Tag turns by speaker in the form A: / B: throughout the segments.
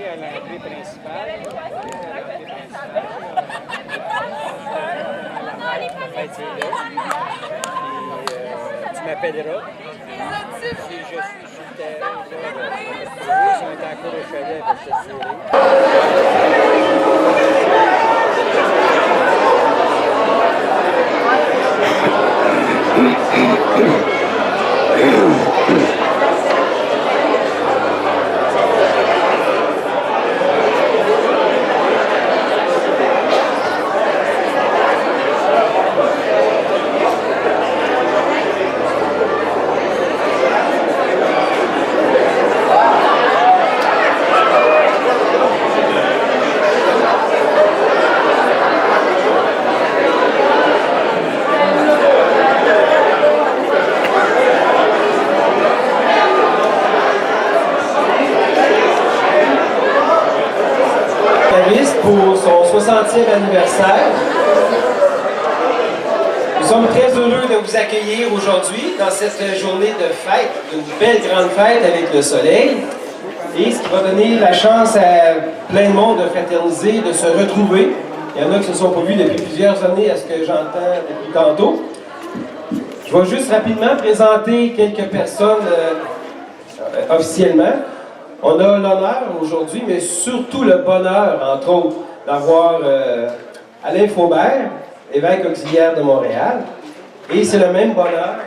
A: À l'entrée principale. Tu m'appelleras. Si je suis sur le terrain, si on est encore au chalet, je te
B: pour son 60e anniversaire. Nous sommes très heureux de vous accueillir aujourd'hui dans cette journée de fête, une belle grande fête avec le soleil, et ce qui va donner la chance à plein de monde de fraterniser, de se retrouver. Il y en a qui ne se sont pas vus depuis plusieurs années, à ce que j'entends depuis tantôt. Je vais juste rapidement présenter quelques personnes officiellement. On a l'honneur aujourd'hui, mais surtout le bonheur, entre autres, d'avoir Alain Faubert, évêque auxiliaire de Montréal. Et c'est le même bonheur.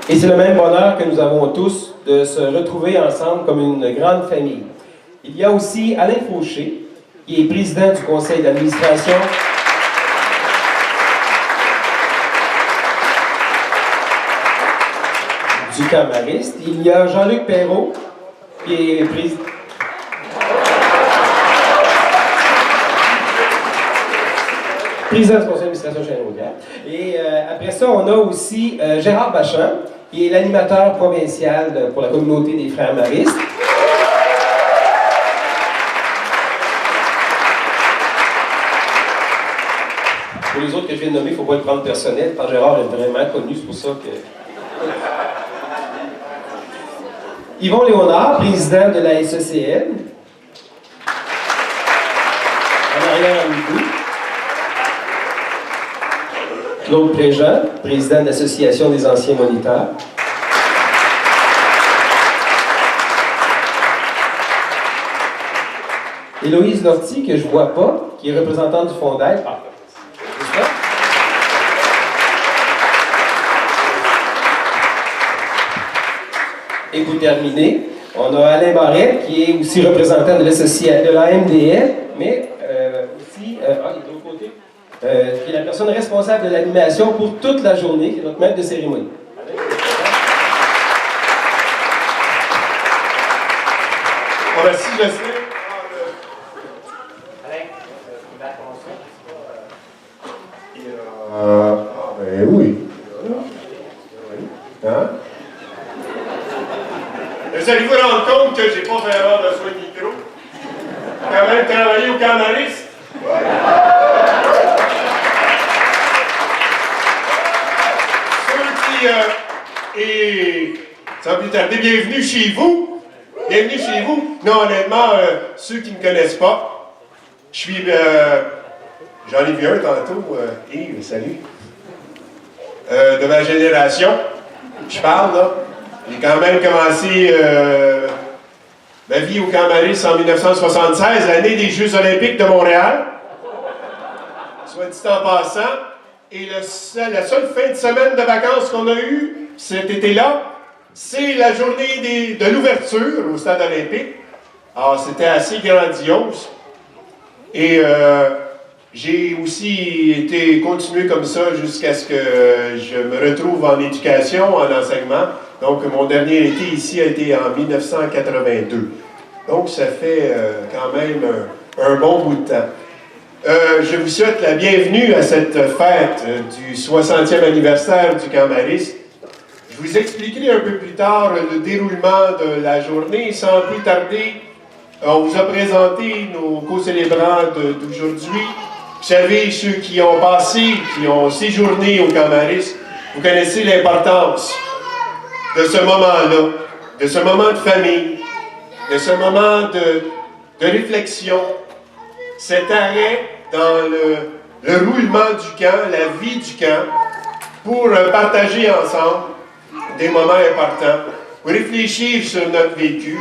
B: Et c'est le même bonheur que nous avons tous de se retrouver ensemble comme une grande famille. Il y a aussi Alain Fauché, qui est président du conseil d'administration du Camp Mariste. Il y a Jean-Luc Perrault, qui est président du conseil d'administration chez Chêne-Audière. Et après ça, on a aussi Gérard Bachan, qui est l'animateur provincial pour la communauté des Frères Maristes. Pour les autres que je viens de nommer, il ne faut pas le prendre personnel, parce que Gérard est vraiment connu, c'est pour ça que... Yvon Léonard, président de la SECN. En arrière à Migou. Claude Préjean, président de l'Association des anciens moniteurs. Héloïse Lortie, que je ne vois pas, qui est représentante du Fonds d'aide. Et pour terminer, on a Alain Barrette, qui est aussi représentant de l'AMDL, mais aussi, il est de l'autre côté, qui est la personne responsable de l'animation pour toute la journée, qui est notre maître de cérémonie.
C: Bon, ben, si je sais. Ben oui. Hein? Vous allez vous rendre compte que j'ai pas vraiment besoin de micro. J'ai quand même travaillé au Camp Mariste. Ceux qui, et sans plus tarder, bienvenue chez vous. Bienvenue chez vous. Non, honnêtement, ceux qui ne me connaissent pas, je suis, j'en ai vu un tantôt, Yves, salut. De ma génération, je parle, là. J'ai quand même commencé ma vie au Camp Mariste en 1976, l'année des Jeux olympiques de Montréal. Soit dit en passant. Et la seule fin de semaine de vacances qu'on a eue cet été-là, c'est la journée de l'ouverture au stade olympique. Alors, c'était assez grandiose. Et j'ai aussi été continué comme ça jusqu'à ce que je me retrouve en éducation, en enseignement. Donc, mon dernier été ici a été en 1982. Donc, ça fait quand même un bon bout de temps. Je vous souhaite la bienvenue à cette fête du 60e anniversaire du Camp Mariste. Je vous expliquerai un peu plus tard le déroulement de la journée. Sans plus tarder, on vous a présenté nos co-célébrants d'aujourd'hui. Vous savez, ceux qui ont passé, qui ont séjourné au Camp Mariste, vous connaissez l'importance de ce moment-là, de ce moment de famille, de ce moment de réflexion, cet arrêt dans le roulement du camp, la vie du camp, pour partager ensemble des moments importants, pour réfléchir sur notre vécu.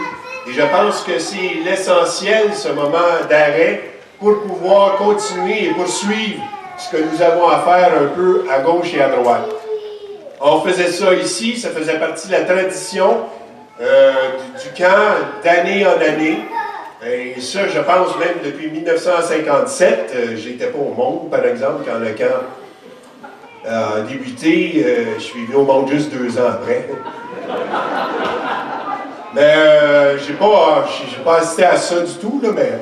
C: Et je pense que c'est l'essentiel, ce moment d'arrêt, pour pouvoir continuer et poursuivre ce que nous avons à faire un peu à gauche et à droite. On faisait ça ici, ça faisait partie de la tradition du camp d'année en année. Et ça, je pense même depuis 1957, j'étais pas au monde, par exemple, quand le camp a débuté. Je suis venu au monde juste 2 ans après. Mais j'ai pas assisté à ça du tout, là, mais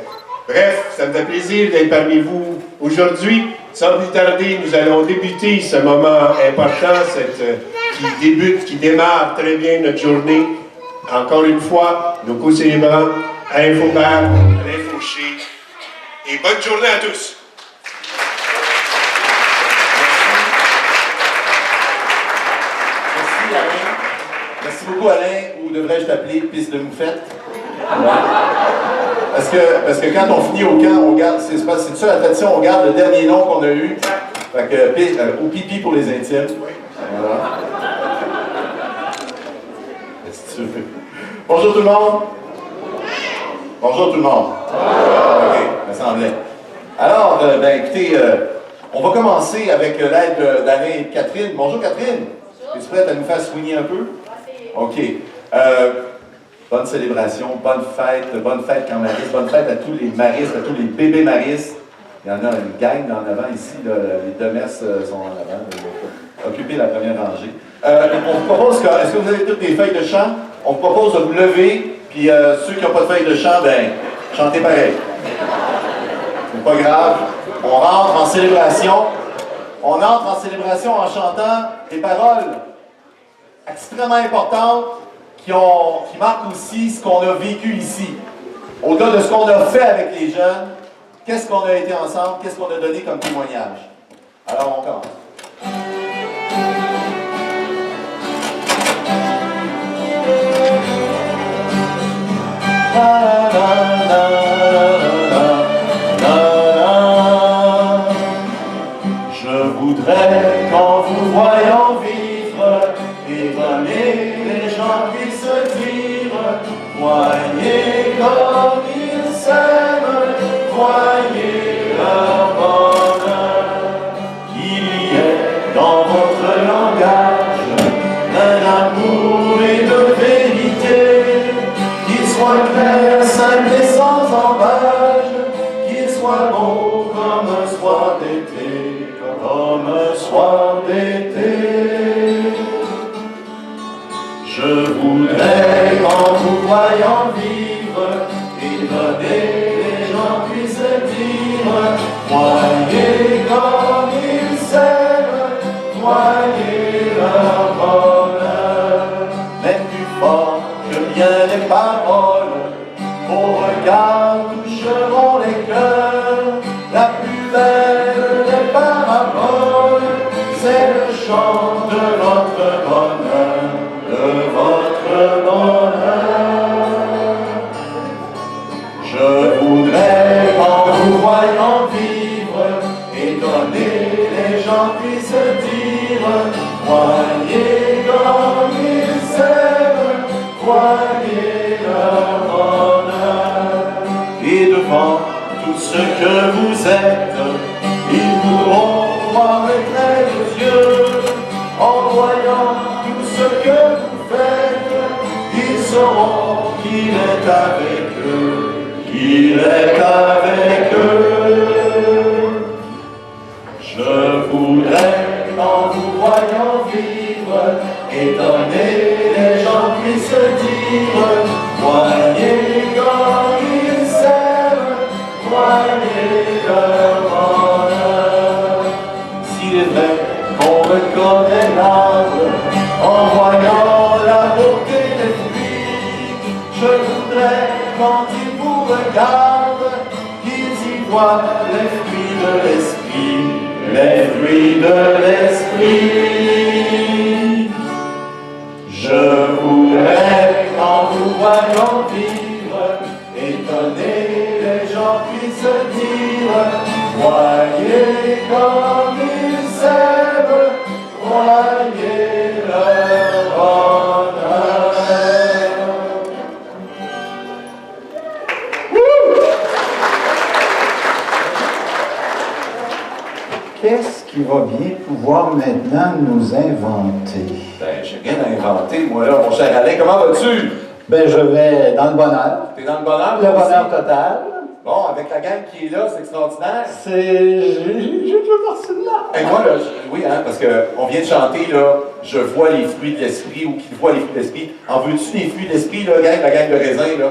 C: bref, ça me fait plaisir d'être parmi vous aujourd'hui. Sans plus tarder, nous allons débuter ce moment important, qui démarre très bien notre journée. Encore une fois, nos co-célébrants, Alain Faubert, Alain Fauché, et bonne journée à tous.
D: Merci Alain. Merci beaucoup Alain, ou devrais-je t'appeler piste de moufette? Parce que quand on finit au camp, on garde, c'est ça la tradition, on garde le dernier nom qu'on a eu. Fait que, ou pipi pour les intimes. Voilà. Bonjour tout le monde. Bonjour tout le monde. OK, ça semblait. Alors, écoutez, on va commencer avec l'aide d'Alain et de Catherine. Bonjour Catherine. Es-tu prête à nous faire soigner un peu? OK. Bonne célébration, bonne fête Camp Mariste, bonne fête à tous les maristes, à tous les bébés maristes. Il y en a une gang en avant ici, là, les demeures sont en avant, occupez la première rangée. On vous propose est-ce que vous avez toutes des feuilles de chant? On vous propose de vous lever, puis ceux qui n'ont pas de feuilles de chant, ben, chantez pareil. C'est pas grave, on rentre en célébration. On entre en célébration en chantant des paroles extrêmement importantes qui marquent aussi ce qu'on a vécu ici. Au-delà de ce qu'on a fait avec les jeunes, qu'est-ce qu'on a été ensemble, qu'est-ce qu'on a donné comme témoignage. Alors, on commence. Je voudrais qu'en vous voyant vivre et donner les gens qui se tirent, voyez comme ils s'aiment, voyez leur bonheur, qu'il y ait dans votre langage un amour et de vérité, qu'il soit clair, simple et sans embâche, qu'il soit beau comme un soir d'été, comme un soir d'été. Je voudrais qu'en vous voyant vivre et donner, les gens puissent dire, voyez comme ils s'aiment, voyez leur bonheur. Même plus fort que bien les paroles, vos regards toucheront les cœurs. La plus belle des paraboles, c'est le chant de votre bonheur, de votre bonheur. Je voudrais qu'en vous voyant vivre et donner, les gens puissent dire, voyez comme ils s'aiment, voyez leur bonheur. Et devant tout ce que vous êtes, ils pourront voir éclairer les yeux. En voyant tout ce que vous faites, ils sauront qu'il est avec eux, qu'il est avec eux. Je voudrais, en vous voyant vivre, étonner les gens qui se disent, voyez comme ils s'aiment, voyez leur bonheur. S'il est vrai qu'on reconnaît l'arbre en voyant la beauté des fruits, je voudrais, quand ils vous regardent, qu'ils y voient les fruits de l'esprit, les fruits de l'esprit. Je voudrais, en vous voyant vivre, étonner les gens qui se disent, voyez comme ils s'aiment, voyez leur bonheur.
E: Qu'est-ce qui va bien pouvoir maintenant nous inventer?
D: Ben, j'ai rien inventé, moi là, mon cher Alain. Comment vas-tu?
E: Ben, je vais dans le bonheur.
D: T'es dans le bonheur?
E: Le
D: toi aussi?
E: bonheur total.
D: Bon, avec la gang qui est là, c'est extraordinaire.
E: J'ai toujours reçu de là.
D: Et moi, là, oui, hein, parce qu'on vient de chanter, là, je vois les fruits de l'esprit, ou qui voit les fruits de l'esprit. En veux-tu des fruits de l'esprit, là, gang, la gang de raisin, là?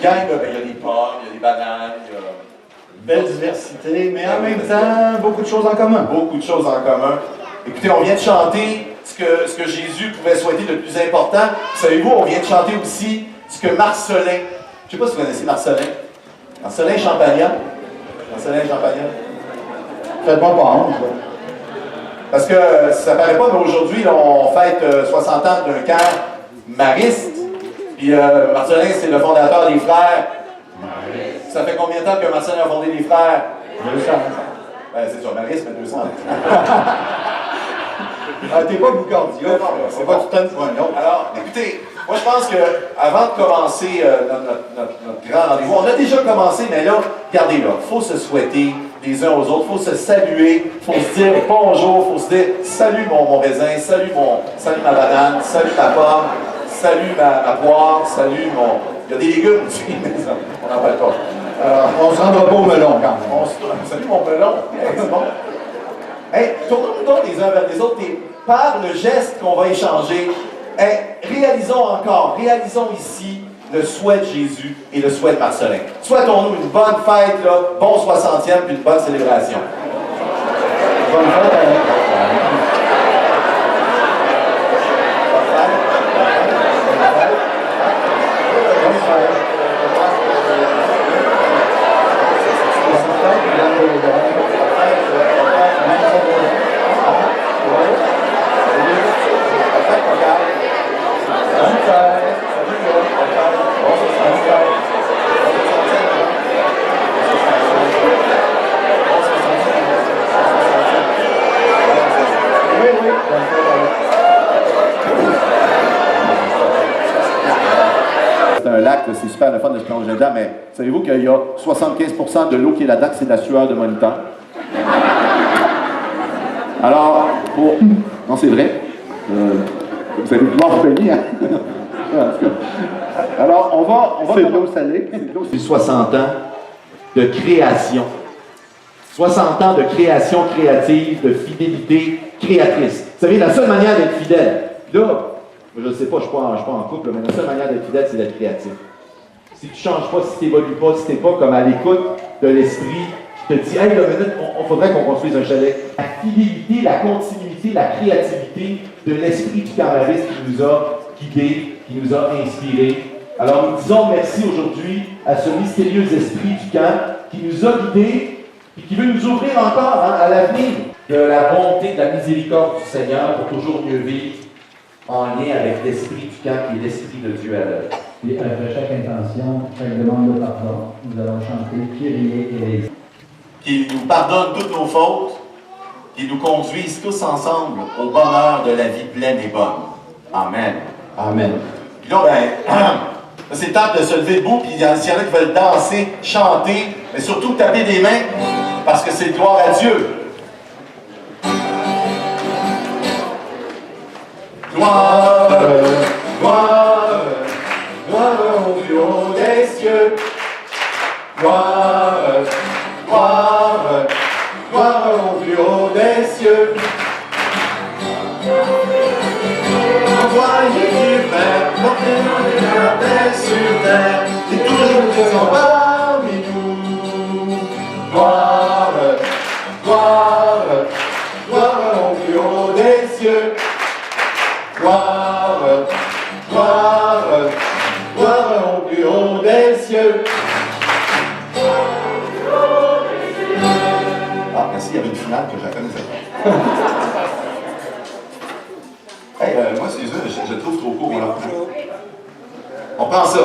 D: Gang, là, ben, il y a des pommes, il y a des bananes, il y a
E: Belle diversité, mais en même temps, beaucoup de choses en commun.
D: beaucoup de choses en commun. Écoutez, on vient de chanter ce que Jésus pouvait souhaiter de plus important. Savez-vous, on vient de chanter aussi ce que Marcelin, je ne sais pas si vous connaissez Marcelin. Marcelin Champagnat. Marcelin Champagnat.
E: Faites-moi pas honte.
D: Parce que ça paraît pas, mais aujourd'hui, là, on fête 60 ans d'un camp mariste. Puis Marcelin, c'est le fondateur des Frères. Ça fait combien de temps que Marcelin a fondé les Frères?
E: 200.
D: Ben, c'est sur mariste, mais 200.
E: Ah, t'es pas Boucardia. C'est pas tout le temps une autre.
D: Alors, écoutez, moi je pense qu'avant de commencer notre grand rendez-vous, on a déjà commencé, mais là, regardez là, il faut se souhaiter les uns aux autres, il faut se saluer, il faut se dire bonjour, il faut se dire salut mon raisin, salut ma banane, salut ma pomme, salut ma poire, salut mon... Il y a des légumes aussi, mais ça, on n'en parle pas.
E: On se rendra pas au melon quand même.
D: Salut mon melon, c'est bon. Hey, tournons-nous donc les uns vers les autres et par le geste qu'on va échanger, hey, réalisons ici le souhait de Jésus et le souhait de Marcelin. Souhaitons-nous une bonne fête, là, bon 60e, puis une bonne célébration.
E: Bonne fête.
D: C'est un lac, c'est super le fun de se plonger dedans, mais savez-vous qu'il y a 75% de l'eau qui est là-dedans, c'est de la sueur de moniteur? Alors, non, c'est vrai. Vous allez vouloir payer, hein? Alors, on va
E: C'est de l'eau salée.
D: C'est 60 ans de création. 60 ans de création créative, de fidélité créatrice. Vous savez, la seule manière d'être fidèle, là, je ne sais pas, je ne suis pas en couple, mais la seule manière d'être fidèle, c'est d'être créatif. Si tu ne changes pas, si tu n'évolues pas, si tu n'es pas comme à l'écoute de l'esprit qui te dit, hey, là, minute, on faudrait qu'on construise un chalet. La fidélité, la continuité, la créativité de l'esprit du camariste qui nous a guidés, qui nous a inspirés. Alors, nous disons merci aujourd'hui à ce mystérieux esprit du camp qui nous a guidés et qui veut nous ouvrir encore à l'avenir de la bonté, de la miséricorde du Seigneur pour toujours mieux vivre en lien avec l'esprit du camp qui est l'esprit de Dieu à l'œuvre.
F: Et après chaque intention, chaque demande de pardon, nous allons chanter Kyrie eleison.
D: Qu'il nous pardonne toutes nos fautes, qu'il nous conduise tous ensemble au bonheur de la vie pleine et bonne. Amen.
E: Amen.
D: Puis là, c'est le temps de se lever debout, puis s'il y en a qui veulent danser, chanter, mais surtout taper des mains, parce que c'est gloire à Dieu. Gloire, gloire, gloire au plus haut des cieux. Gloire, gloire, gloire au plus haut des cieux. Envoyez du Père, portez la paix sur terre, et toujours présent parmi nous. Gloire, gloire, gloire au plus haut des cieux. Gloire, gloire, gloire au plus haut des cieux. Ah, merci, il y avait une finale que je la connaissais pas. Hey, moi, c'est ça, je trouve trop court. Là. On prend ça.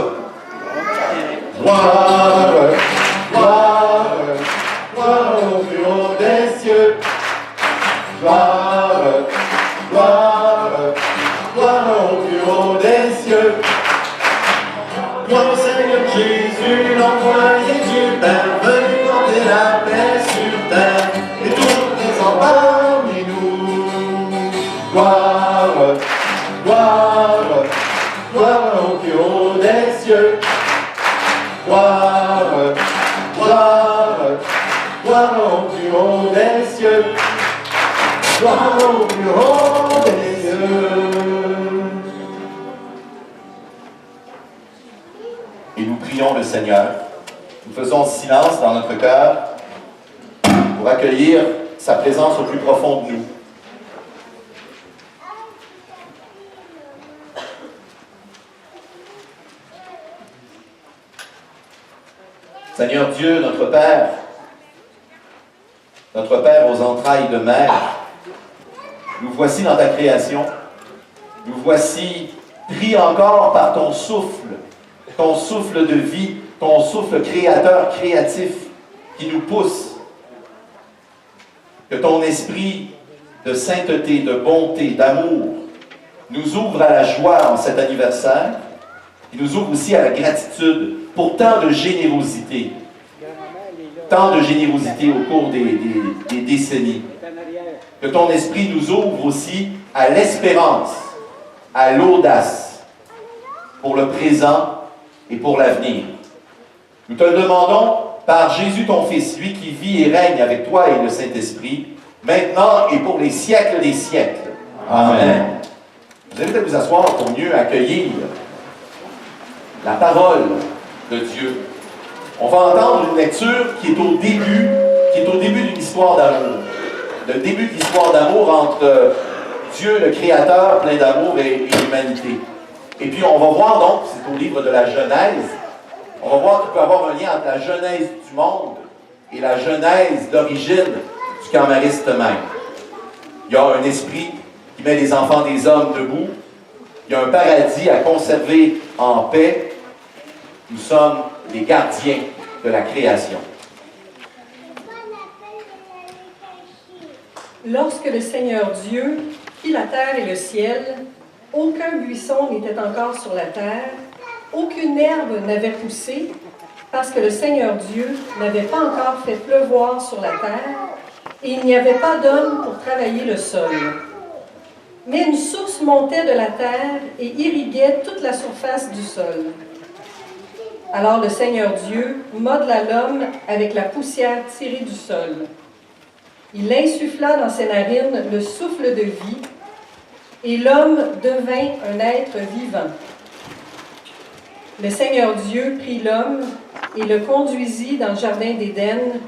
D: Gloire, gloire, gloire au plus haut des cieux. Gloire, gloire, gloire au plus haut des cieux. Gloire au Seigneur Jésus, l'envoyé du Père, venu porter la paix sur terre, et toujours présent parmi nous. Gloire, gloire, gloire au plus haut des cieux. Gloire, gloire, gloire au plus haut des cieux. Gloire au plus haut des cieux. Et nous prions le Seigneur. Nous faisons silence dans notre cœur pour accueillir sa présence au plus profond de nous. Seigneur Dieu, notre Père aux entrailles de mer, nous voici dans ta création. Nous voici pris encore par ton souffle de vie, ton souffle créateur, créatif, qui nous pousse. Que ton esprit de sainteté, de bonté, d'amour nous ouvre à la joie en cet anniversaire, qui nous ouvre aussi à la gratitude pour tant de générosité au cours des décennies. Que ton esprit nous ouvre aussi à l'espérance, à l'audace, pour le présent et pour l'avenir. Nous te le demandons par Jésus ton Fils, lui qui vit et règne avec toi et le Saint-Esprit, maintenant et pour les siècles des siècles. Amen. Je vous invite à vous asseoir pour mieux accueillir la parole de Dieu. On va entendre une lecture qui est au début d'une histoire d'amour. Le début de l'histoire d'amour entre Dieu, le Créateur, plein d'amour, et l'humanité. Et puis on va voir donc, c'est au livre de la Genèse, on va voir qu'il peut y avoir un lien entre la genèse du monde et la genèse, l'origine du camariste même. Il y a un esprit qui met les enfants des hommes debout. Il y a un paradis à conserver en paix. Nous sommes les gardiens de la création.
G: Lorsque le Seigneur Dieu fit la terre et le ciel, aucun buisson n'était encore sur la terre, aucune herbe n'avait poussé, parce que le Seigneur Dieu n'avait pas encore fait pleuvoir sur la terre, et il n'y avait pas d'homme pour travailler le sol. Mais une source montait de la terre et irriguait toute la surface du sol. Alors le Seigneur Dieu modela l'homme avec la poussière tirée du sol. Il insuffla dans ses narines le souffle de vie, et l'homme devint un être vivant. Le Seigneur Dieu prit l'homme et le conduisit dans le jardin d'Éden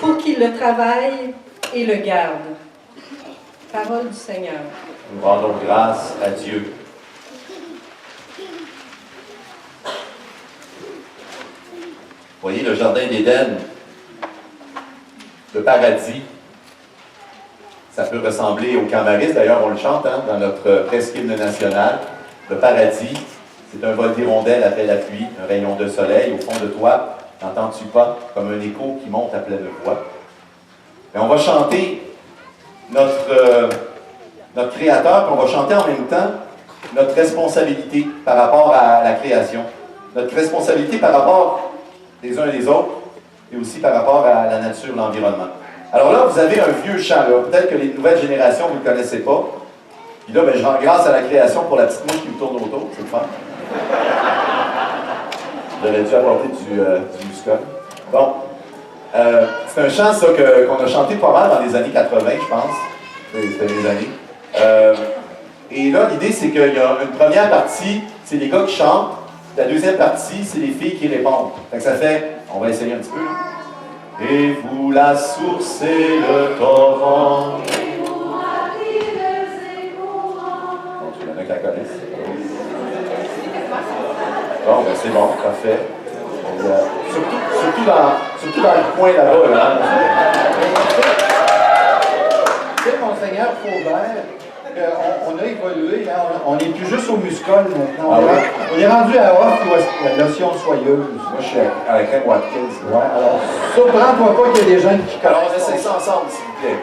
G: pour qu'il le travaille et le garde. Parole du Seigneur.
D: Nous rendons grâce à Dieu. Voyez le jardin d'Éden, le paradis. Ça peut ressembler au Camaris, d'ailleurs on le chante dans notre presque hymne national. Le paradis, c'est un vol d'hirondelles après la pluie, un rayon de soleil au fond de toi. N'entends-tu pas comme un écho qui monte à pleine voix? Mais on va chanter notre Créateur, puis on va chanter en même temps notre responsabilité par rapport à la création. Notre responsabilité par rapport les uns et les autres, et aussi par rapport à la nature, l'environnement. Alors là, vous avez un vieux chant, là. Peut-être que les nouvelles générations, vous ne le connaissez pas. Puis là, je rends grâce à la création pour la petite mouche qui me tourne autour, c'est le fun. J'aurais dû apporter du muscol. Bon. C'est un chant, ça, qu'on a chanté pas mal dans les années 80, je pense. C'était les années. Et là, l'idée, c'est qu'il y a une première partie, c'est les gars qui chantent. La deuxième partie, c'est les filles qui répondent. Fait que ça fait, on va essayer un petit peu. Là. Et vous, la source et le torrent. Bon, tu y en a qui la connaissent. Bon, ben c'est bon, parfait. Surtout dans le coin là-bas. Là.
E: Tu sais, Monseigneur Faubert, on a évolué, hein, on n'est plus juste au muscol maintenant.
D: Ah oui?
E: On est rendu à off ou à la lotion soyeuse.
D: Moi, je suis à la crème Watkins.
E: Ouais, alors, surprends-toi pas qu'il y ait des gens qui
D: Alors, on essaie ça ensemble, s'il vous plaît.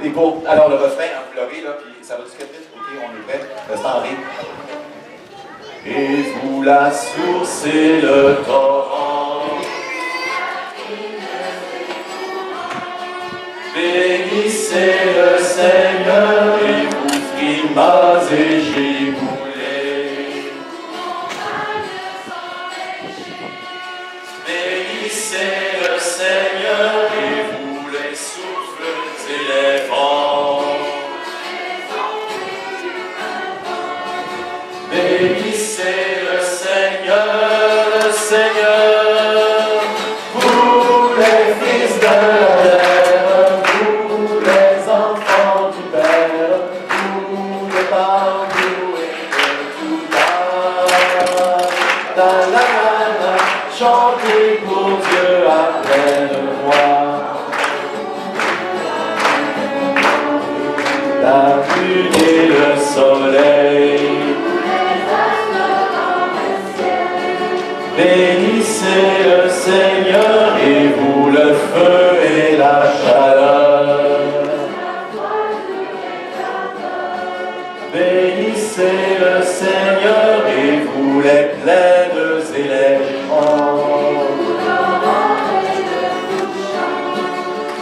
D: Et alors, le refrain en pleuré, là, puis ça va du 4 minutes. OK, on est prêt. Reste en rythme. Et vous, la source et le torrent, bénissez le Seigneur et vous, frimas et giboulées. Bénissez le Seigneur et vous, les souffles et les vents. Bénissez le Seigneur, vous les fils de la terre, vous les enfants du Père, vous les partout et de tout âge. La la la la, chantez pour Dieu à pleine voix. La lune et le soleil. Bénissez le Seigneur et vous le feu et la chaleur. Bénissez le Seigneur et vous les plaines et les champs.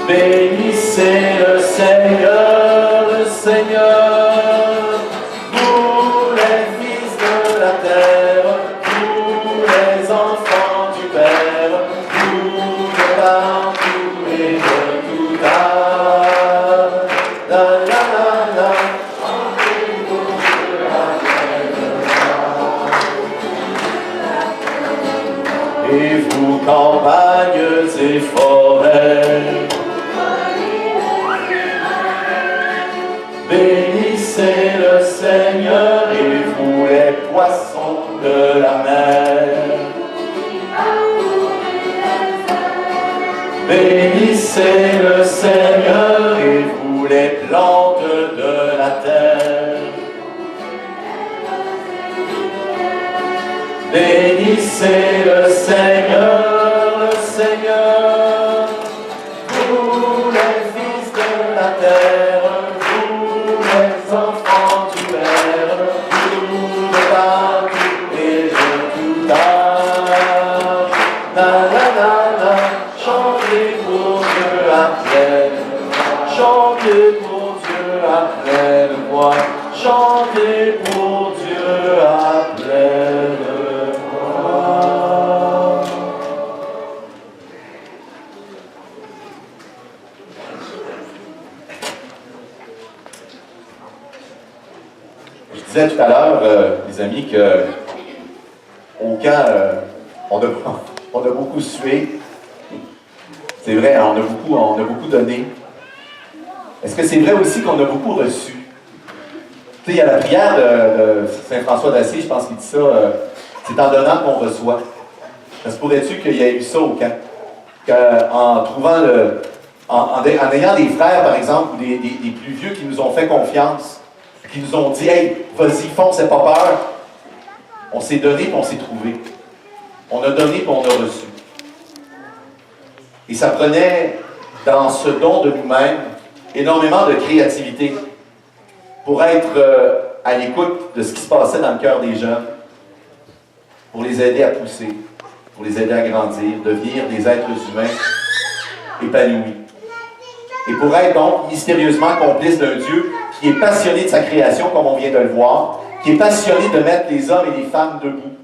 D: Bénissez le Seigneur, vous les fils de la terre. Les enfants du Père, tout de partout et de tout âge. La la la la, chantez pour Dieu à pleine voix. Et vous, campagnes et forêts, bénissez le Seigneur et vous les poissons de la mer. Bénissez le Seigneur et vous les plantes de la terre. Bénissez le Seigneur, vous les fils de la terre, vous les enfants du Père, vous de partout et de tout âge. La la la la, chantez pour Dieu à pleine voix, chantez pour Dieu à pleine voix, chantez pour Dieu à pleine voix. Je disais tout à l'heure, les amis, que au camp, on a beaucoup sué. C'est vrai, on a beaucoup donné. Est-ce que c'est vrai aussi qu'on a beaucoup reçu? Tu sais, il y a la prière de Saint François d'Assise, je pense qu'il dit ça, c'est en donnant qu'on reçoit. Ça se pourrait-tu qu'il y ait eu ça au camp? Qu'en trouvant en ayant des frères, par exemple, ou des plus vieux qui nous ont fait confiance, qui nous ont dit « Hey, vas-y, fonce, c'est pas peur », on s'est donné puis on s'est trouvé. On a donné puis on a reçu. Et ça prenait, dans ce don de nous-mêmes, énormément de créativité pour être à l'écoute de ce qui se passait dans le cœur des jeunes, pour les aider à pousser, pour les aider à grandir, devenir des êtres humains épanouis. Et pour être donc mystérieusement complice d'un Dieu qui est passionné de sa création, comme on vient de le voir, qui est passionné de mettre les hommes et les femmes debout.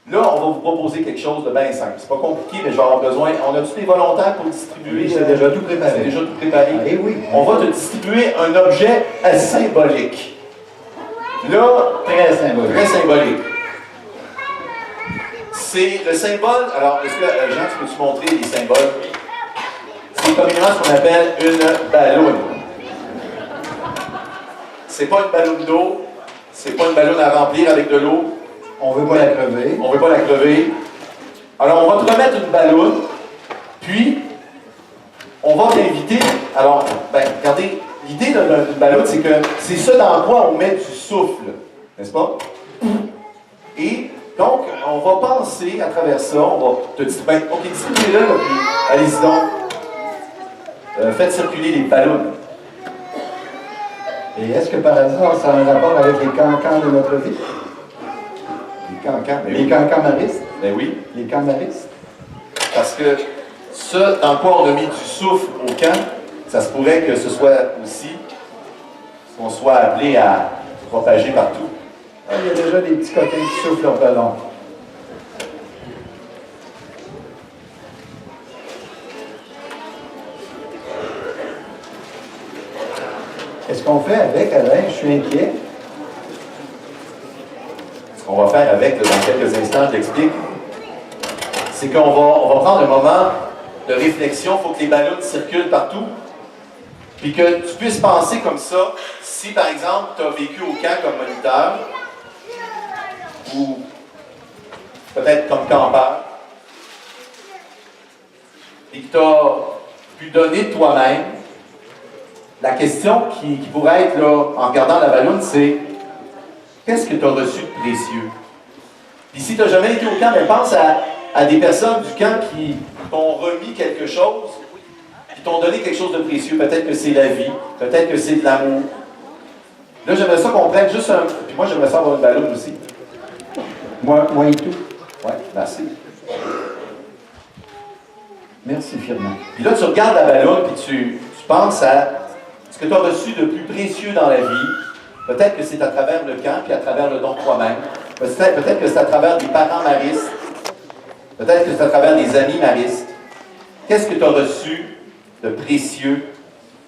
D: Là, on va vous proposer quelque chose de bien simple. C'est pas compliqué, mais je vais avoir besoin. On a tous les volontaires pour distribuer.
E: Oui, c'est déjà tout préparé.
D: C'est déjà tout préparé.
E: Ah, eh oui.
D: On va te distribuer un objet symbolique. Là,
E: Très symbolique.
D: très symbolique. C'est le symbole. Alors, est-ce que, Jean, tu peux-tu montrer les symboles? C'est communément ce qu'on appelle une balloune. C'est pas une balloune d'eau, c'est pas une balloune à remplir avec de l'eau.
E: On ne veut pas la crever.
D: On ne veut pas la crever. Alors, on va te remettre une balloune, puis on va t'inviter. Alors, regardez, l'idée d'une balloune, c'est que c'est ce dans quoi on met du souffle, n'est-ce pas? Et donc, on va penser à travers ça, on va te dire, OK, distribuez-le, là, puis allez-y donc. Faites circuler les ballons.
E: Et est-ce que par hasard, ça a un rapport avec les cancans de notre vie?
D: Les cancans, ben
E: Les
D: oui.
E: cancamaristes?
D: Ben oui.
E: Les canaristes?
D: Parce que ce dans quoi on a mis du souffle au camp, ça se pourrait que ce soit aussi qu'on soit appelé à propager partout.
E: Ah, il y a déjà des petits coquins qui soufflent leur ballon. Qu'est-ce qu'on fait avec, Alain? Je suis inquiet.
D: Ce qu'on va faire avec, là, dans quelques instants, je l'explique, c'est qu'on va prendre un moment de réflexion. Il faut que les ballons circulent partout. Puis que tu puisses penser comme ça, si par exemple, tu as vécu au camp comme moniteur, ou peut-être comme campeur, et que tu as pu donner de toi-même, la question qui pourrait être là, en regardant la balloune, c'est qu'est-ce que tu as reçu de précieux? Puis si tu n'as jamais été au camp, ben pense à des personnes du camp qui t'ont remis quelque chose, qui t'ont donné quelque chose de précieux. Peut-être que c'est la vie, peut-être que c'est de l'amour. Là, j'aimerais ça qu'on prenne juste un... Puis moi, j'aimerais ça avoir une balloune aussi.
E: Moi et tout.
D: Oui, merci.
E: Merci, Firmin.
D: Puis là, tu regardes la balloune, puis tu penses à ce que tu as reçu de plus précieux dans la vie. Peut-être que c'est à travers le camp, puis à travers le don de toi-même. Peut-être que c'est à travers des parents maristes. Peut-être que c'est à travers des amis maristes. Qu'est-ce que tu as reçu de précieux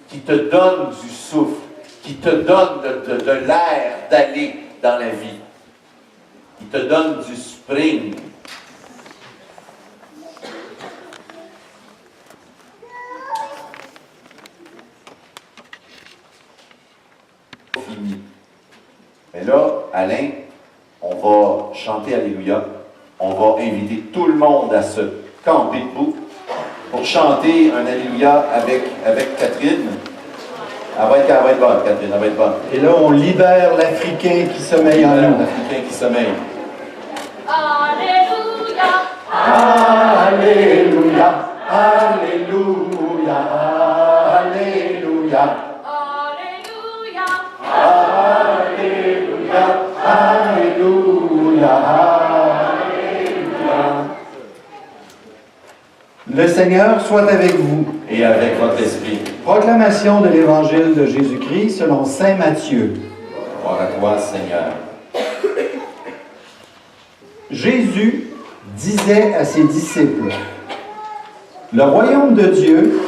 D: qui te donne du souffle, qui te donne de l'air d'aller dans la vie, qui te donne du spring? Fini. Mais là, Alain, on va chanter Alléluia. On va inviter tout le monde à se camper debout pour chanter un Alléluia avec Catherine. Elle va être bonne, Catherine, elle va être bonne.
E: Et là, on libère l'Africain qui sommeille en nous.
D: L'Africain qui sommeille.
H: Alléluia,
E: Alléluia, Alléluia, Alléluia,
H: Alléluia,
E: Alléluia, Alléluia. Le Seigneur soit avec vous.
D: Et avec votre esprit.
E: Proclamation de l'Évangile de Jésus-Christ selon saint Matthieu.
D: Gloire à toi, Seigneur.
E: Jésus disait à ses disciples, « Le royaume de Dieu,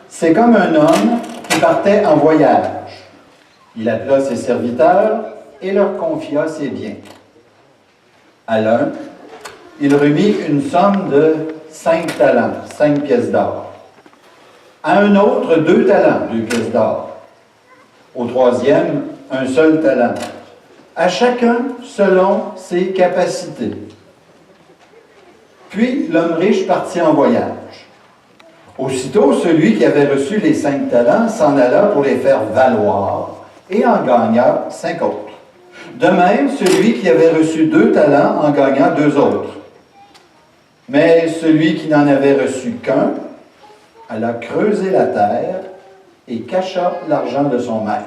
E: c'est comme un homme qui partait en voyage. Il appela ses serviteurs et leur confia ses biens. À l'un, il remit une somme de 5 talents, 5 pièces d'or. À un autre, 2 talents, 2 pièces d'or. Au troisième, un seul talent. À chacun selon ses capacités. Puis l'homme riche partit en voyage. Aussitôt, celui qui avait reçu les 5 talents s'en alla pour les faire valoir et en gagna 5 autres. De même, celui qui avait reçu 2 talents en gagna 2 autres. Mais celui qui n'en avait reçu qu'un alla creuser la terre et cacha l'argent de son maître.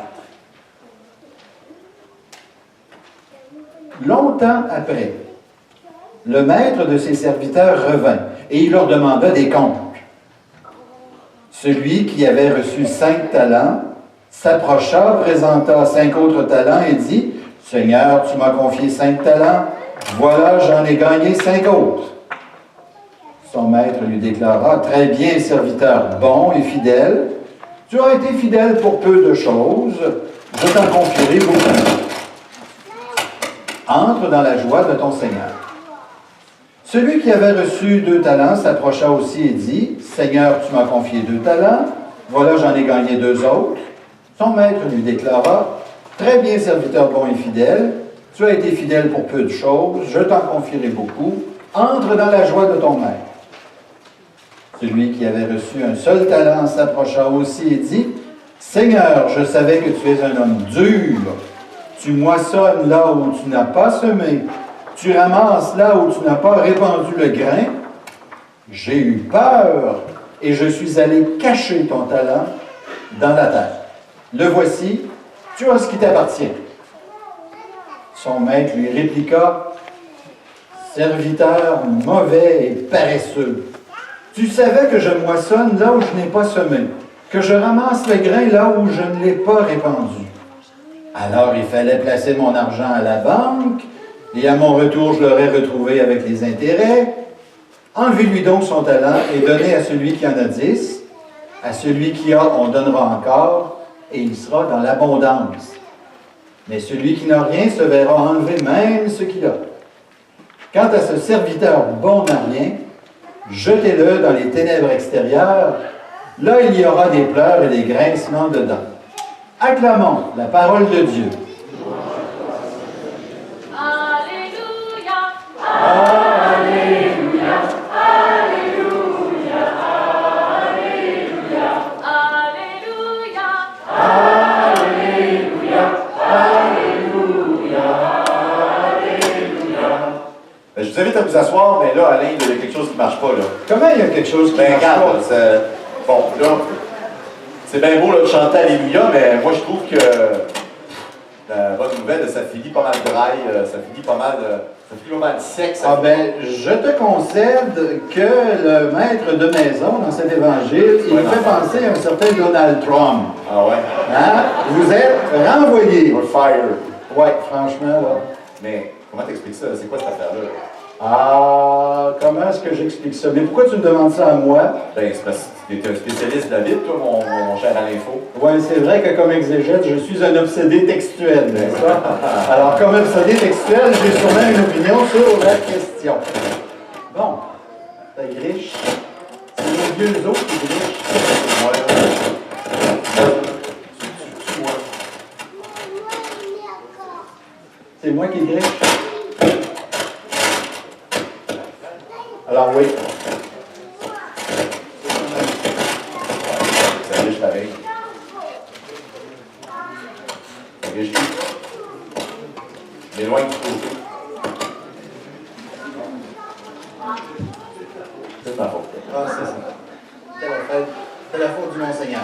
E: Longtemps après, le maître de ses serviteurs revint et il leur demanda des comptes. Celui qui avait reçu 5 talents s'approcha, présenta 5 autres talents et dit, « Seigneur, tu m'as confié 5 talents, Voilà, j'en ai gagné 5 autres. Son maître lui déclara, très bien, serviteur bon et fidèle. Tu as été fidèle pour peu de choses, je t'en confierai beaucoup. Entre dans la joie de ton Seigneur. Celui qui avait reçu 2 talents s'approcha aussi et dit, Seigneur, tu m'as confié 2 talents, voilà, j'en ai gagné 2 autres. Son maître lui déclara, très bien, serviteur bon et fidèle, tu as été fidèle pour peu de choses, je t'en confierai beaucoup, entre dans la joie de ton maître. Celui qui avait reçu un seul talent s'approcha aussi et dit, Seigneur, je savais que tu es un homme dur. Tu moissonnes là où tu n'as pas semé. Tu ramasses là où tu n'as pas répandu le grain. J'ai eu peur et je suis allé cacher ton talent dans la terre. Le voici, tu as ce qui t'appartient. Son maître lui répliqua, Serviteur mauvais et paresseux. Tu savais que je moissonne là où je n'ai pas semé, que je ramasse le grain là où je ne l'ai pas répandu. Alors il fallait placer mon argent à la banque, et à mon retour je l'aurais retrouvé avec les intérêts. Enlevez-lui donc son talent et donnez à celui qui en a 10. À celui qui a, on donnera encore, et il sera dans l'abondance. Mais celui qui n'a rien se verra enlever même ce qu'il a. Quant à ce serviteur bon n'a rien, jetez-le dans les ténèbres extérieures, là il y aura des pleurs et des grincements de dents. Acclamons la parole de Dieu.
H: Alléluia,
E: Alléluia,
H: Alléluia, Alléluia,
E: Alléluia, Alléluia, Alléluia.
D: Ben, je vous invite à vous asseoir, mais là, Alain, il y a quelque chose qui ne marche pas, là.
E: Comment il y a quelque chose qui
D: Ben,
E: marche
D: regarde,
E: pas?
D: bon, là, c'est bien beau là, de chanter Alléluia, mais moi, je trouve que la bonne nouvelle, ça finit pas mal dry, ça finit pas mal sec. Ça
E: Ah ben, je te concède que le maître de maison dans cet évangile, il
D: Ouais,
E: me fait
D: non.
E: penser à un certain Donald Trump.
D: Ah ouais?
E: Hein? Vous êtes renvoyé.
D: You're fired.
E: Ouais, franchement, là.
D: Mais comment t'expliques ça? C'est quoi cette affaire-là?
E: Ah, comment est-ce que j'explique ça? Mais pourquoi tu me demandes ça à moi?
D: Ben, c'est parce que t'es un spécialiste de la Bible, toi, mon cher Alain Faux.
E: Oui, c'est vrai que comme exégète, je suis un obsédé textuel, n'est-ce pas? Alors, comme obsédé textuel, j'ai sûrement une opinion sur la question. Bon, ça griche. C'est les vieux os qui grichent. C'est moi qui griche. Alors oui.
D: Ça griche pareil. Ça griche tout. Mais loin du côté. C'est ma faute.
E: Ah, c'est ça. C'est la faute du Monseigneur.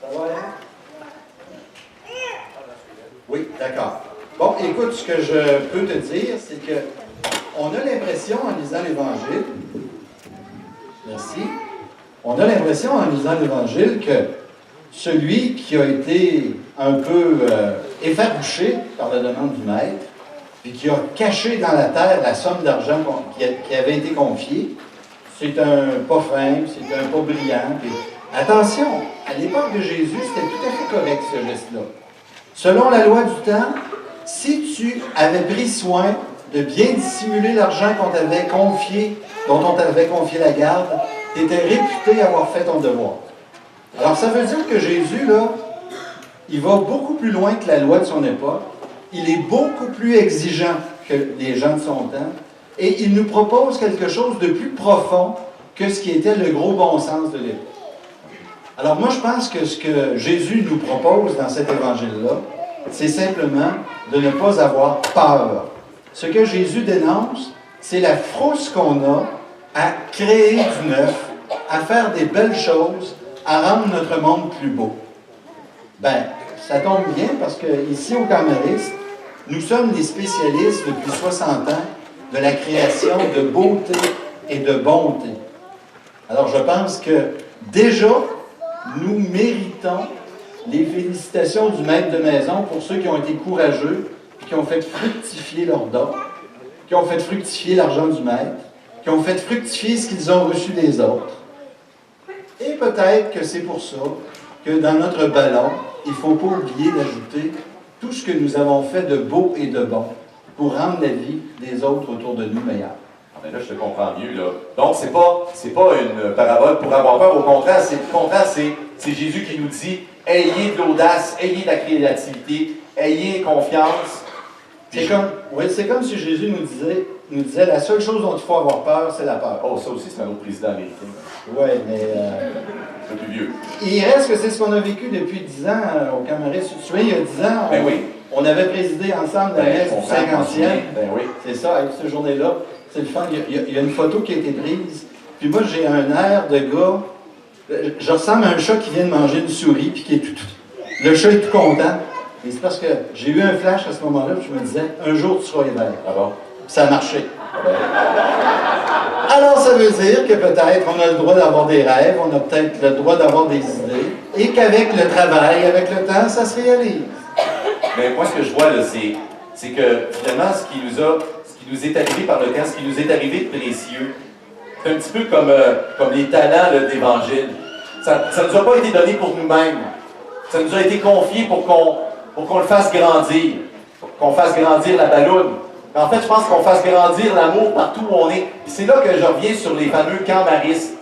E: Ça va, hein? Oui, d'accord. Bon, écoute, ce que je peux te dire, c'est que on a l'impression, en lisant l'Évangile, merci, on a l'impression, en lisant l'Évangile, que celui qui a été un peu effarouché par la demande du Maître, puis qui a caché dans la terre la somme d'argent qui avait été confiée, c'est un pas fin, c'est un pas brillant. Puis, attention, à l'époque de Jésus, c'était tout à fait correct ce geste-là. Selon la loi du temps, si tu avais pris soin de bien dissimuler l'argent qu'on t'avait confié, dont on t'avait confié la garde, tu étais réputé avoir fait ton devoir. Alors ça veut dire que Jésus, là, il va beaucoup plus loin que la loi de son époque. Il est beaucoup plus exigeant que les gens de son temps. Et il nous propose quelque chose de plus profond que ce qui était le gros bon sens de l'époque. Alors moi, je pense que ce que Jésus nous propose dans cet évangile-là, c'est simplement de ne pas avoir peur. Ce que Jésus dénonce, c'est la frousse qu'on a à créer du neuf, à faire des belles choses, à rendre notre monde plus beau. Ben, ça tombe bien parce qu'ici au Camariste, nous sommes des spécialistes depuis 60 ans de la création de beauté et de bonté. Alors je pense que déjà, nous méritons les félicitations du maître de maison pour ceux qui ont été courageux, qui ont fait fructifier leurs dons, qui ont fait fructifier l'argent du maître, qui ont fait fructifier ce qu'ils ont reçu des autres. Et peut-être que c'est pour ça que dans notre ballon, il ne faut pas oublier d'ajouter tout ce que nous avons fait de beau et de bon pour rendre la vie des autres autour de nous meilleure.
D: Ah, mais là, je te comprends mieux, là. Donc, c'est pas une parabole pour avoir peur. Au contraire, c'est Jésus qui nous dit « Ayez de l'audace, ayez de la créativité, ayez confiance. »
E: C'est comme si Jésus nous disait la seule chose dont il faut avoir peur, c'est la peur.
D: Oh, ça aussi, c'est un autre président américain.
E: Oui, mais...
D: C'est plus vieux.
E: Il reste que c'est ce qu'on a vécu depuis 10 ans au Camaris. Tu te souviens, il y a 10 ans,
D: Ben oui.
E: on avait présidé ensemble la messe du 50e.
D: Ben oui.
E: C'est ça, avec cette journée-là. C'est le fun. Il y a une photo qui a été prise. Puis moi, j'ai un air de gars... Je ressemble à un chat qui vient de manger une souris, puis qui est tout... Le chat est tout content. Et c'est parce que j'ai eu un flash à ce moment-là, puis je me disais, un jour, tu seras éveillé.
D: Ah bon?
E: Puis ça a marché. Alors, ça veut dire que peut-être on a le droit d'avoir des rêves, on a peut-être le droit d'avoir des idées, et qu'avec le travail, avec le temps, ça se réalise.
D: Mais moi, ce que je vois, là, c'est que finalement, ce qui nous est arrivé par le temps, ce qui nous est arrivé de précieux, c'est un petit peu comme les talents là, d'Évangile. Ça ne nous a pas été donné pour nous-mêmes. Ça nous a été confié pour qu'on le fasse grandir, qu'on fasse grandir la balloune. En fait, je pense qu'on fasse grandir l'amour partout où on est. Et c'est là que je reviens sur les fameux camaristes.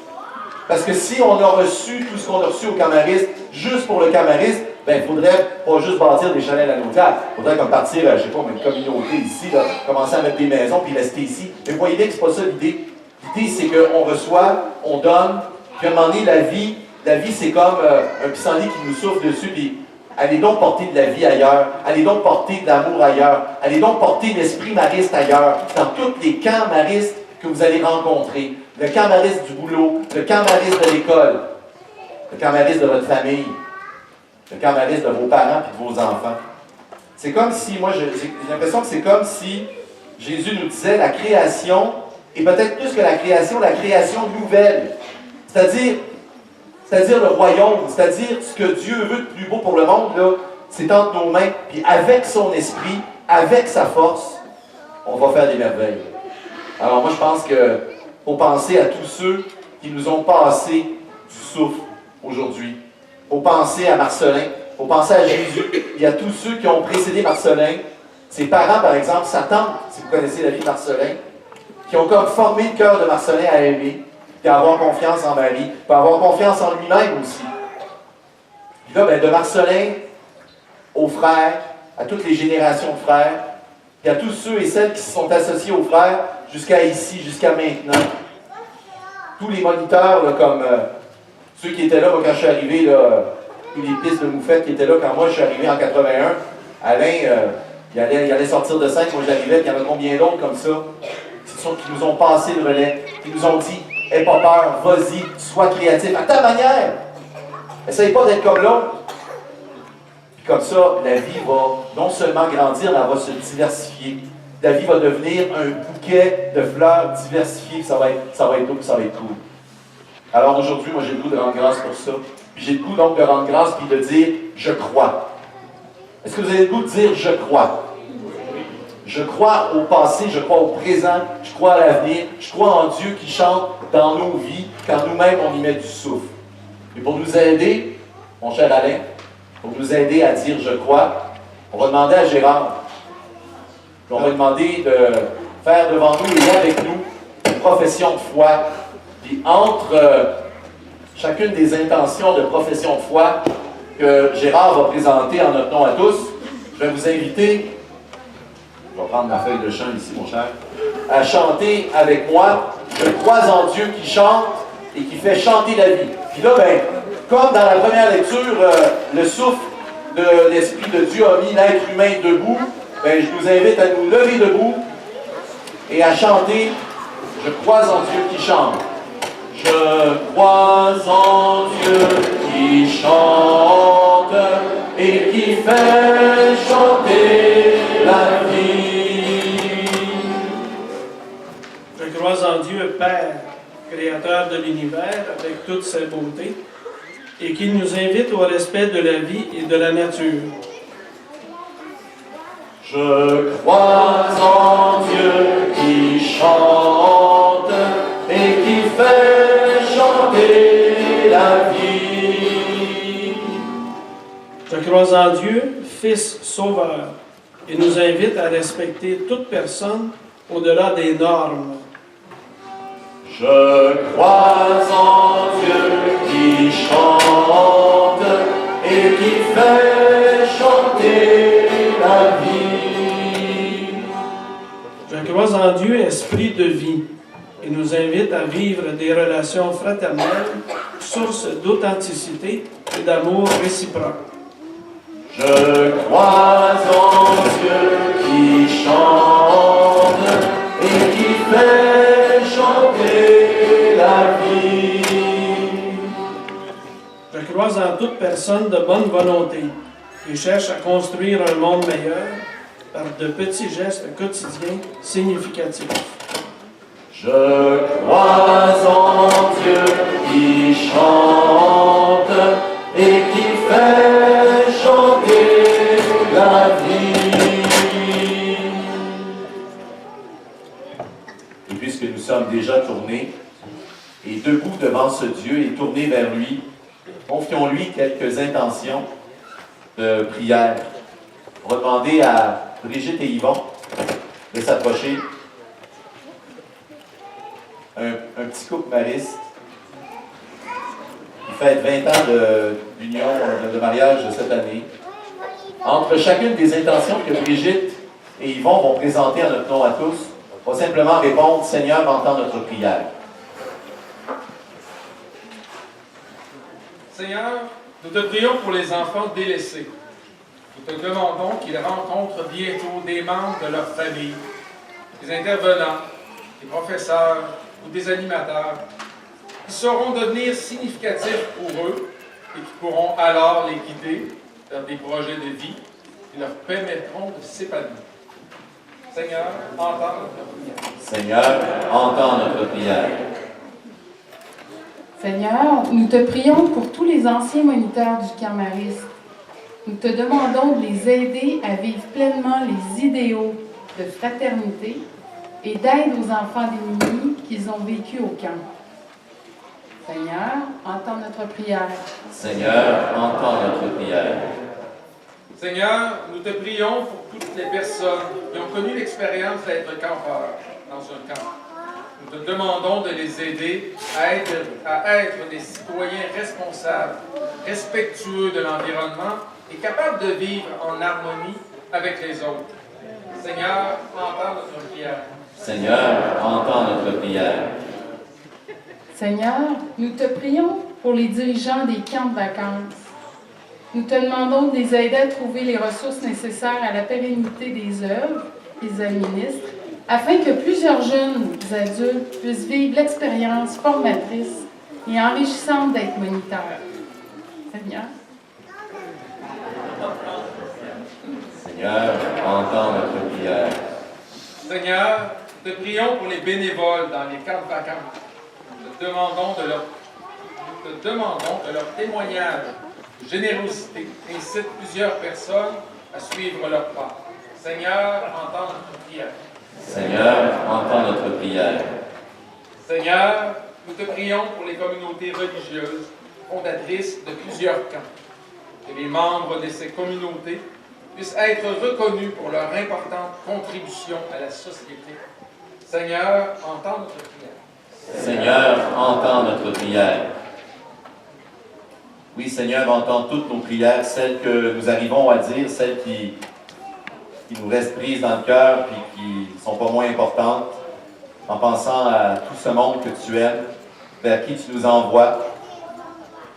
D: Parce que si on a reçu tout ce qu'on a reçu au camariste, juste pour le camariste, ben, il faudrait pas juste bâtir des chalets à la notaire. Il faudrait comme partir, je sais pas, une communauté ici, là, commencer à mettre des maisons puis rester ici. Mais vous voyez bien que c'est pas ça l'idée. L'idée, c'est qu'on reçoit, on donne, puis à un moment donné, la vie c'est comme un pissenlit qui nous souffle dessus, puis allez donc porter de la vie ailleurs, allez donc porter de l'amour ailleurs, allez donc porter l'esprit mariste ailleurs, dans tous les camps maristes que vous allez rencontrer. Le camp mariste du boulot, le camp mariste de l'école, le camp mariste de votre famille, le camp mariste de vos parents et de vos enfants. C'est comme si, moi j'ai l'impression que c'est comme si Jésus nous disait la création, et peut-être plus que la création nouvelle. C'est-à-dire le royaume, c'est-à-dire ce que Dieu veut de plus beau pour le monde, là, c'est entre nos mains, puis avec son esprit, avec sa force, on va faire des merveilles. Alors moi, je pense qu'il faut penser à tous ceux qui nous ont passé du souffle aujourd'hui. Il faut penser à Marcelin, il faut penser à Jésus, et à tous ceux qui ont précédé Marcelin. Ses parents, par exemple, sa tante, si vous connaissez la vie de Marcelin, qui ont comme formé le cœur de Marcelin à aimer, puis à avoir confiance en Marie, puis à avoir confiance en lui-même aussi. Puis là, ben, de Marcelin aux frères, à toutes les générations de frères, puis à tous ceux et celles qui se sont associés aux frères jusqu'à ici, jusqu'à maintenant. Tous les moniteurs, là, comme ceux qui étaient là quand je suis arrivé, là, tous les pistes de moufette qui étaient là quand moi je suis arrivé en 81. Alain, il allait sortir de scène, moi j'arrivais, puis il y en a combien d'autres comme ça, qui nous ont passé le relais, qui nous ont dit « Aie pas peur, vas-y, sois créatif, à ta manière. Essaye pas d'être comme l'autre. » Puis comme ça, la vie va non seulement grandir, elle va se diversifier. La vie va devenir un bouquet de fleurs diversifiées, ça va être beau, ça va être cool. Alors aujourd'hui, moi j'ai le goût de rendre grâce pour ça. Puis j'ai le goût donc de rendre grâce puis de dire « Je crois ». Est-ce que vous avez le goût de dire « Je crois » ? Je crois au passé, je crois au présent, je crois à l'avenir, je crois en Dieu qui chante dans nos vies quand nous-mêmes on y met du souffle. Et pour nous aider, mon cher Alain, pour nous aider à dire je crois, on va demander à Gérard, puis on va lui demander de faire devant nous et avec nous une profession de foi. Puis entre chacune des intentions de profession de foi que Gérard va présenter en notre nom à tous, je vais vous inviter, je vais prendre ma feuille de chant ici, mon cher, à chanter avec moi « Je crois en Dieu qui chante et qui fait chanter la vie ». Puis là, ben, comme dans la première lecture, le souffle de l'Esprit de Dieu a mis l'être humain debout, ben, je vous invite à nous lever debout et à chanter « Je crois en Dieu qui chante ». Je crois en Dieu qui chante et qui fait chanter la vie.
I: Je crois en Dieu, Père, créateur de l'univers, avec toutes ses beautés. et qu'il nous invite au respect de la vie et de la nature.
D: Je crois en Dieu qui chante et qui fait chanter la vie.
I: Je crois en Dieu, Fils Sauveur, et nous invite à respecter toute personne au-delà des normes.
D: Je crois en Dieu qui chante et qui fait chanter la vie.
I: Je crois en Dieu, Esprit de vie, et nous invite à vivre des relations fraternelles, source d'authenticité et d'amour réciproque.
D: Je crois en Dieu qui chante et qui fait chanter la vie.
I: Je crois en toute personne de bonne volonté qui cherche à construire un monde meilleur par de petits gestes quotidiens significatifs.
D: Je crois en Dieu qui chante et qui fait chanter la vie. Et puisque nous sommes déjà tournés et debout devant ce Dieu et tournés vers lui, confions-lui quelques intentions de prière. On va demander à Brigitte et Yvon de s'approcher. Un petit couple mariste qui fête 20 ans d'union, de mariage cette année. Entre chacune des intentions que Brigitte et Yvon vont présenter en notre nom à tous, on va simplement répondre « Seigneur, entends notre prière ».
J: Seigneur, nous te prions pour les enfants délaissés. Nous te demandons qu'ils rencontrent bientôt des membres de leur famille, des intervenants, des professeurs ou des animateurs, qui sauront devenir significatifs pour eux et qui pourront alors les guider vers des projets de vie qui leur permettront de s'épanouir. Seigneur, entends notre prière.
D: Seigneur, entends notre prière.
K: Seigneur, nous te prions pour tous les anciens moniteurs du camp mariste. Nous te demandons de les aider à vivre pleinement les idéaux de fraternité et d'aide aux enfants démunis qu'ils ont vécu au camp. Seigneur, entends notre prière.
D: Seigneur, entends notre prière.
J: Seigneur, nous te prions pour toutes les personnes qui ont connu l'expérience d'être campeurs dans un camp. Nous te demandons de les aider à être des citoyens responsables, respectueux de l'environnement et capables de vivre en harmonie avec les autres. Seigneur, entends notre prière.
D: Seigneur, entends notre prière.
K: Seigneur, nous te prions pour les dirigeants des camps de vacances. Nous te demandons de les aider à trouver les ressources nécessaires à la pérennité des œuvres qu'ils administrent, afin que plusieurs jeunes adultes puissent vivre l'expérience formatrice et enrichissante d'être moniteurs. Seigneur.
D: Seigneur, entends notre prière.
J: Seigneur, nous te prions pour les bénévoles dans les camps de vacances. Nous te demandons de leur témoignage de générosité incite plusieurs personnes à suivre leur pas. Seigneur, entends notre prière.
D: Seigneur, entends notre prière.
J: Seigneur, nous te prions pour les communautés religieuses fondatrices de plusieurs camps. Que les membres de ces communautés puissent être reconnus pour leur importante contribution à la société. Seigneur, entends notre prière.
D: Seigneur, entends notre prière. Oui, Seigneur, entends toutes nos prières, celles que nous arrivons à dire, celles qui nous restent prises dans le cœur puis qui ne sont pas moins importantes, en pensant à tout ce monde que tu aimes, vers qui tu nous envoies,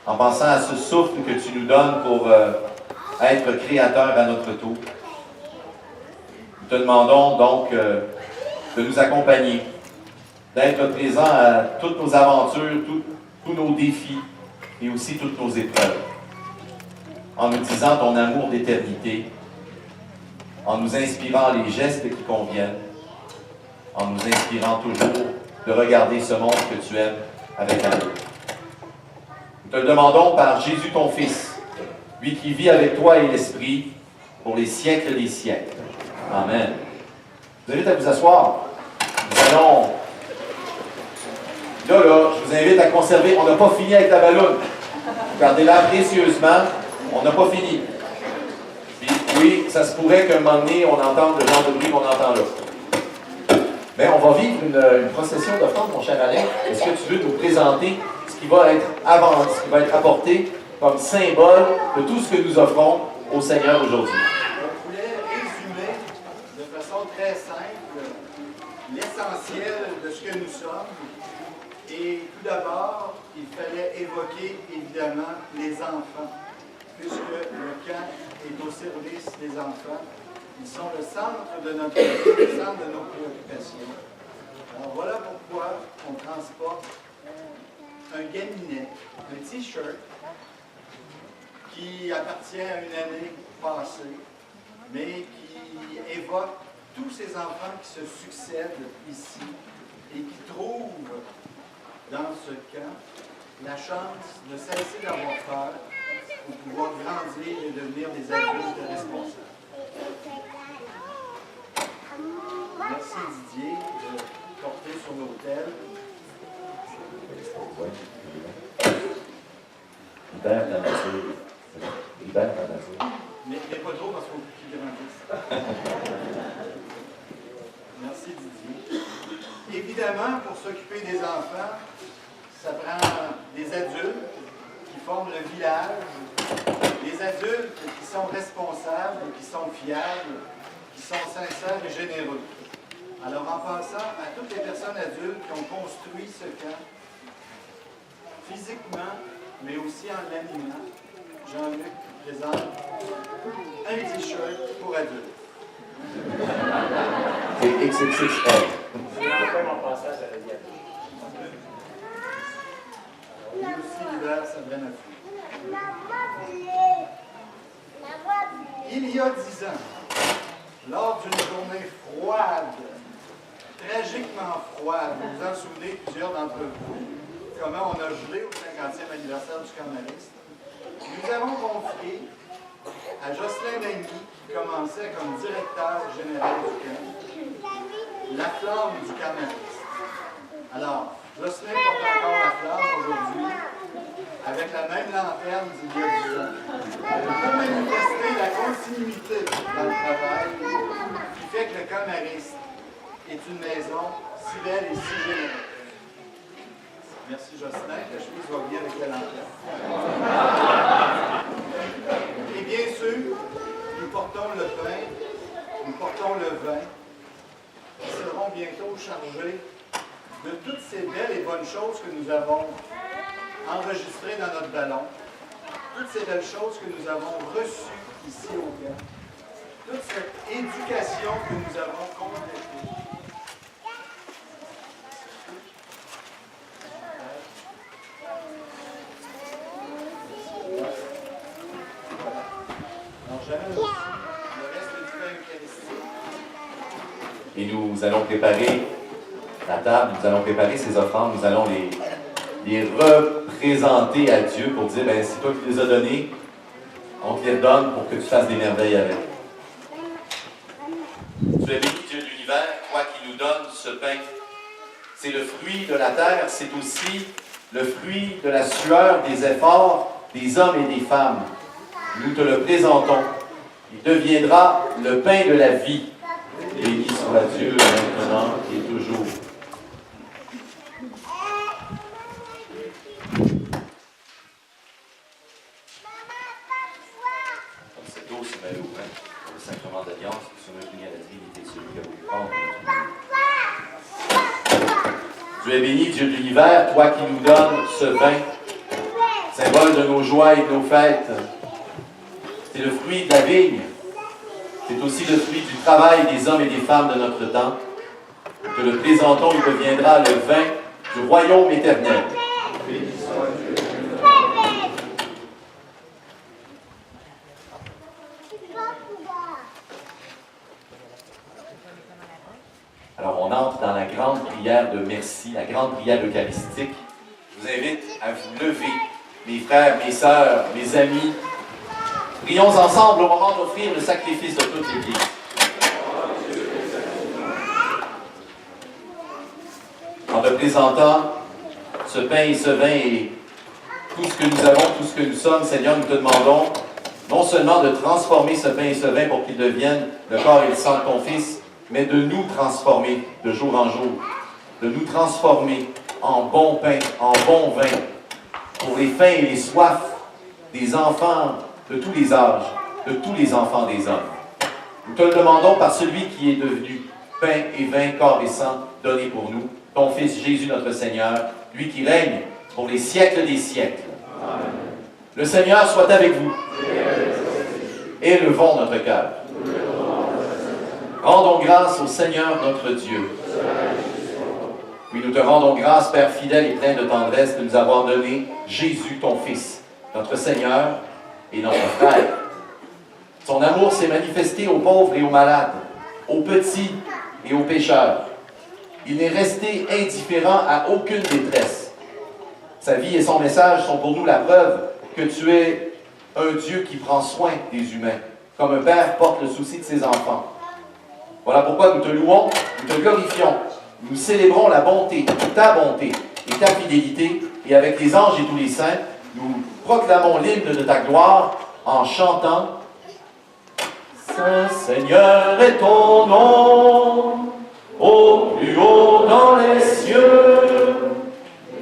D: en pensant à ce souffle que tu nous donnes pour être créateur à notre tour. Nous te demandons donc de nous accompagner, d'être présent à toutes nos aventures, tous nos défis et aussi toutes nos épreuves, en nous disant ton amour d'éternité, en nous inspirant les gestes qui conviennent, en nous inspirant toujours de regarder ce monde que tu aimes avec amour. Nous te le demandons par Jésus ton Fils, lui qui vit avec toi et l'Esprit pour les siècles des siècles. Amen. Je vous invite à vous asseoir. Nous allons... Là, je vous invite à conserver... On n'a pas fini avec la balloune. Gardez-la précieusement. On n'a pas fini. Puis, oui, ça se pourrait qu'à un moment donné, on entende le genre de bruit qu'on entend là. Mais on va vivre une procession d'offrandes, mon cher Alain. Est-ce que tu veux nous présenter ce qui va être avancé, ce qui va être apporté comme symbole de tout ce que nous offrons au Seigneur aujourd'hui?
E: Je voulais résumer de façon très simple l'essentiel de ce que nous sommes. Et tout d'abord, il fallait évoquer évidemment les enfants, puisque le camp est au service des enfants. Ils sont le centre de notre vie, le centre de nos préoccupations. Alors voilà pourquoi on transporte un gaminet, un t-shirt, qui appartient à une année passée, mais qui évoque tous ces enfants qui se succèdent ici et qui trouvent dans ce camp la chance de cesser d'avoir peur pour pouvoir grandir et devenir des adultes responsables. Merci Didier de porter sur l'autel.
D: Libère ta nature. Libère ta nature.
E: Mais pas trop parce qu'il faut qu'il grandisse. Merci Didier. Évidemment, pour s'occuper des enfants, ça prend des adultes qui forment le village, des adultes qui sont responsables, qui sont fiables, qui sont sincères et généreux. Alors, en pensant à toutes les personnes adultes qui ont construit ce camp, physiquement, mais aussi en l'animant, Jean-Luc présente un t-shirt pour adultes.
D: C'est XXXL.
A: C'est pas mon passage à la diète.
E: Lui aussi l'hiver, ça vient à fou. Il y a 10 ans, lors d'une journée froide, tragiquement froide, vous vous en souvenez, plusieurs d'entre vous, comment on a gelé au 50e anniversaire du camp mariste, nous avons confié à Jocelyn Daigny, qui commençait comme directeur général du camp, la flamme du camp mariste. Alors, Jocelyn porte encore la flamme aujourd'hui, avec la même lanterne d'il y a 10 ans, pour manifester la continuité dans le travail qui fait que le camp mariste est une maison si belle et si généreuse. Merci Jocelyn, la chemise va bien avec la lanterne. Et bien sûr, nous portons le pain, nous portons le vin, qui seront bientôt chargés de toutes ces belles et bonnes choses que nous avons enregistrées dans notre ballon, toutes ces belles choses que nous avons reçues ici au camp, toute cette éducation que nous avons complétée. Alors j'amène aussi le reste du pain eucharistique.
D: Et nous allons préparer la table, nous allons préparer ces offrandes, nous allons les représenter à Dieu pour dire, ben c'est toi qui les as donnés, on te les redonne pour que tu fasses des merveilles avec. Tu es béni, Dieu de l'univers, toi qui nous donnes ce pain. C'est le fruit de la terre, c'est aussi le fruit de la sueur, des efforts des hommes et des femmes. Nous te le présentons. Il deviendra le pain de la vie. Béni soit Dieu maintenant et toujours. Cette eau se mêle au pain pour le sacrement d'alliance qui se met à la divinité celui qui a voulu prendre notre vie. Tu es béni, Dieu de l'univers, toi qui nous donnes ce vin, symbole de nos joies et de nos fêtes. C'est le fruit de la vigne. C'est aussi le fruit du travail des hommes et des femmes de notre temps. Nous te le présentons, il deviendra le vin du royaume éternel. Alors on entre dans la grande prière de merci, la grande prière eucharistique. Je vous invite à vous lever mes frères, mes sœurs, mes amis, prions ensemble au moment d'offrir le sacrifice de toute l'Église. En te présentant ce pain et ce vin et tout ce que nous avons, tout ce que nous sommes, Seigneur, nous te demandons non seulement de transformer ce pain et ce vin pour qu'ils deviennent le corps et le sang de ton Fils, mais de nous transformer de jour en jour, de nous transformer en bon pain, en bon vin, pour les faim et les soifs des enfants de tous les âges, de tous les enfants des hommes. Nous te le demandons par celui qui est devenu pain et vin, corps et sang, donné pour nous, ton Fils Jésus notre Seigneur, lui qui règne pour les siècles des siècles. Amen. Le Seigneur soit avec vous. Élevons notre cœur. Rendons grâce au Seigneur notre Dieu. Oui, nous te rendons grâce, Père fidèle et plein de tendresse, de nous avoir donné Jésus, ton Fils, notre Seigneur et notre frère. Son amour s'est manifesté aux pauvres et aux malades, aux petits et aux pécheurs. Il n'est resté indifférent à aucune détresse. Sa vie et son message sont pour nous la preuve que tu es un Dieu qui prend soin des humains, comme un père porte le souci de ses enfants. Voilà pourquoi nous te louons, nous te glorifions, nous célébrons la bonté, ta bonté et ta fidélité, et avec les anges et tous les saints, nous proclamons l'hymne de ta gloire en chantant « Saint Seigneur est ton nom, au plus haut dans les cieux,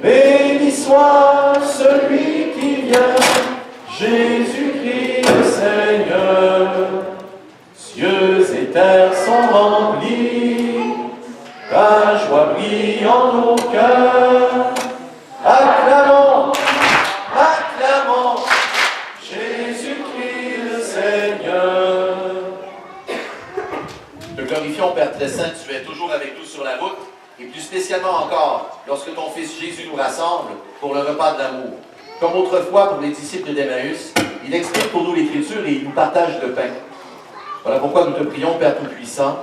D: béni soit celui qui vient, Jésus-Christ le Seigneur. Cieux et terre sont remplis, ta joie brille en nos cœurs. Acclamons, acclamons, Jésus-Christ le Seigneur. Te glorifions, Père très saint, tu es toujours avec nous sur la route, et plus spécialement encore lorsque ton Fils Jésus nous rassemble pour le repas de l'amour. Comme autrefois pour les disciples d'Emmaüs, il explique pour nous l'Écriture et il nous partage le pain. Voilà pourquoi nous te prions, Père Tout-Puissant,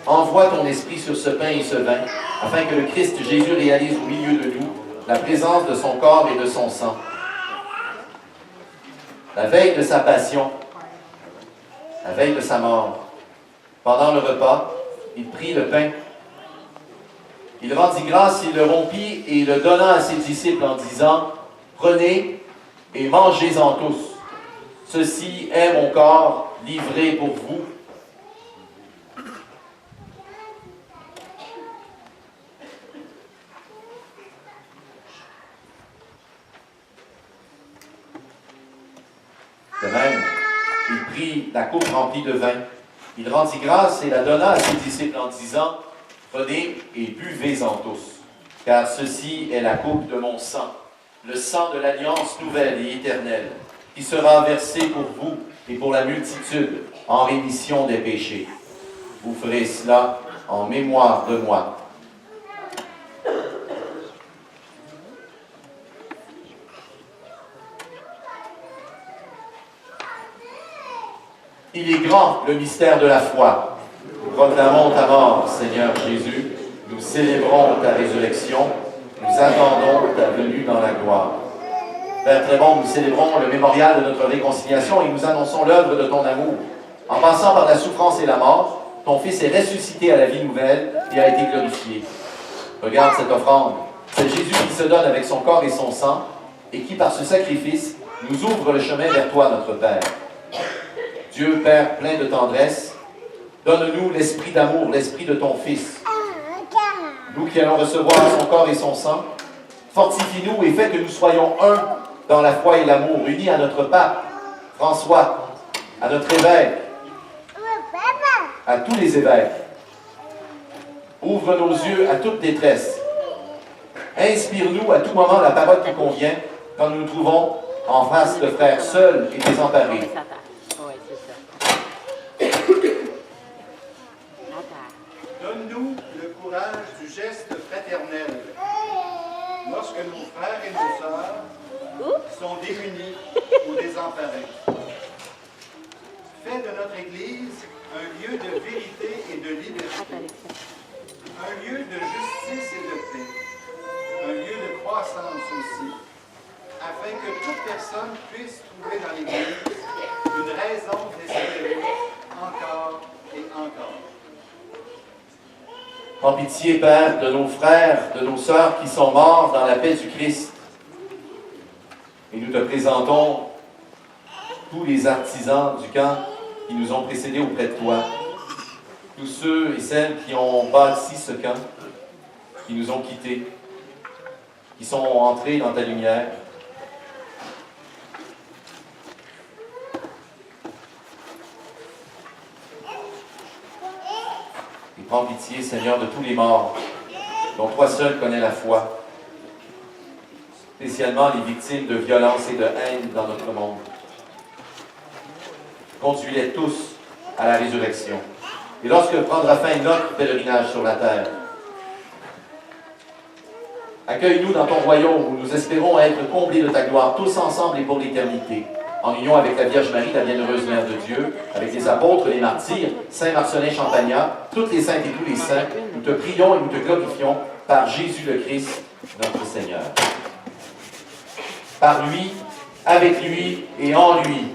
D: envoie ton esprit sur ce pain et ce vin, afin que le Christ Jésus réalise au milieu de nous la présence de son corps et de son sang. La veille de sa passion, la veille de sa mort, pendant le repas, il prit le pain. Il rendit grâce, il le rompit et le donna à ses disciples en disant « Prenez et mangez-en tous. Ceci est mon corps livré pour vous. » De même, il prit la coupe remplie de vin. Il rendit grâce et la donna à ses disciples en disant « Prenez et buvez-en tous, car ceci est la coupe de mon sang, le sang de l'alliance nouvelle et éternelle, qui sera versé pour vous et pour la multitude en rémission des péchés. Vous ferez cela en mémoire de moi. » Il est grand, le mystère de la foi. Nous proclamons ta mort, Seigneur Jésus. Nous célébrons ta résurrection. Nous attendons ta venue dans la gloire. Père très bon, nous célébrons le mémorial de notre réconciliation et nous annonçons l'œuvre de ton amour. En passant par la souffrance et la mort, ton Fils est ressuscité à la vie nouvelle et a été glorifié. Regarde cette offrande. C'est Jésus qui se donne avec son corps et son sang et qui, par ce sacrifice, nous ouvre le chemin vers toi, notre Père. Dieu Père plein de tendresse, donne-nous l'esprit d'amour, l'esprit de ton Fils. Nous qui allons recevoir son corps et son sang, fortifie-nous et fais que nous soyons un dans la foi et l'amour, unis à notre pape, François, à notre évêque, à tous les évêques. Ouvre nos yeux à toute détresse. Inspire-nous à tout moment la parole qui convient quand nous nous trouvons en face de frères seuls et désemparés.
E: Donne-nous le courage du geste fraternel lorsque nos frères et nos sœurs sont démunis ou désemparés. Fais de notre Église un lieu de vérité et de liberté, un lieu de justice et de paix, un lieu de croissance aussi,
D: afin que toute personne puisse trouver dans l'Église une raison d'espérer encore et encore. Prends pitié, Père, de nos frères, de nos sœurs qui sont morts dans la paix du Christ. Et nous te présentons tous les artisans du camp qui nous ont précédés auprès de toi, tous ceux et celles qui ont bâti ce camp, qui nous ont quittés, qui sont entrés dans ta lumière. Et prends pitié, Seigneur, de tous les morts, dont toi seul connais la foi, spécialement les victimes de violence et de haine dans notre monde. Conduis-les tous à la résurrection. Et lorsque prendra fin notre pèlerinage sur la terre, accueille-nous dans ton royaume où nous espérons être comblés de ta gloire, tous ensemble et pour l'éternité, en union avec la Vierge Marie, la bienheureuse Mère de Dieu, avec les apôtres, les martyrs, Saint Marcellin Champagnat, toutes les saintes et tous les saints. Nous te prions et nous te glorifions par Jésus le Christ, notre Seigneur. Par lui, avec lui et en lui,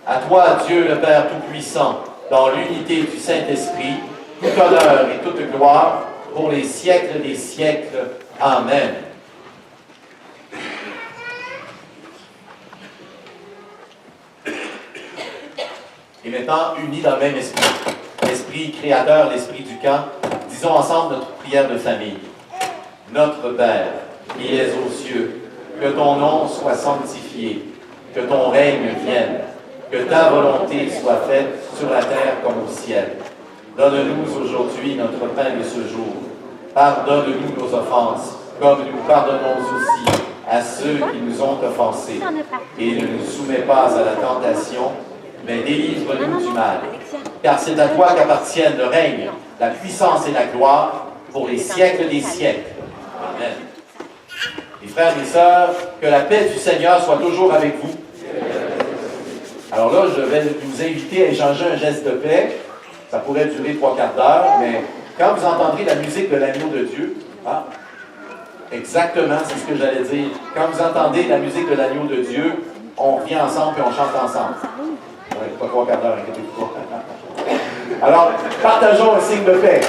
D: à toi, Dieu le Père Tout-Puissant, dans l'unité du Saint-Esprit, tout honneur et toute gloire pour les siècles des siècles. Amen. Et maintenant, unis dans le même esprit, l'esprit créateur, l'esprit du camp, disons ensemble notre prière de famille. Notre Père, qui es aux cieux, que ton nom soit sanctifié, que ton règne vienne, que ta volonté soit faite sur la terre comme au ciel. Donne-nous aujourd'hui notre pain de ce jour. Pardonne-nous nos offenses, comme nous pardonnons aussi à ceux qui nous ont offensés. Et ne nous soumets pas à la tentation, mais délivre-nous du mal. Car c'est à toi qu'appartiennent le règne, la puissance et la gloire pour les siècles des siècles. Amen. Les frères et sœurs, que la paix du Seigneur soit toujours avec vous. Alors là, je vais vous inviter à échanger un geste de paix. Ça pourrait durer 3/4 d'heure, mais quand vous entendrez la musique de l'agneau de Dieu, exactement, c'est ce que j'allais dire. Quand vous entendez la musique de l'agneau de Dieu, on revient ensemble et on chante ensemble. Oui, pas 3/4 d'heure, inquiétez-vous pas. Alors, partageons un signe de paix.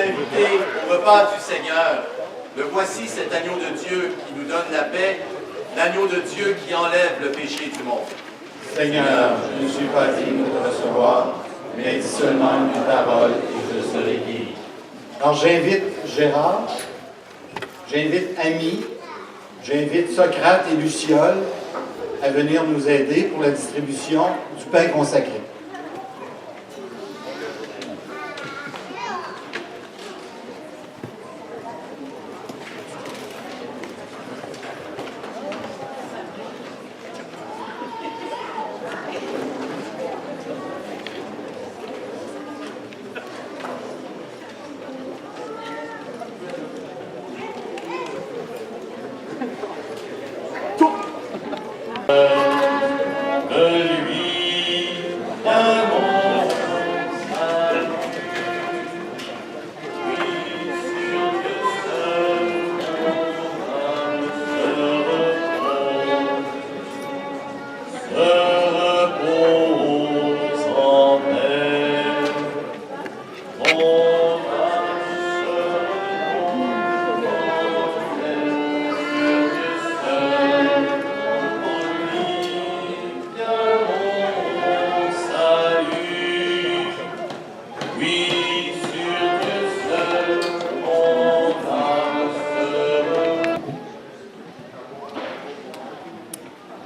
D: inviter au repas du Seigneur. Le voici cet agneau de Dieu qui nous donne la paix, l'agneau de Dieu qui enlève le péché du monde.
E: Seigneur, je ne suis pas digne de te recevoir, mais dis seulement une parole et je serai guéri. Alors j'invite Gérard, j'invite Ami, j'invite Socrate et Luciole à venir nous aider pour la distribution du pain consacré.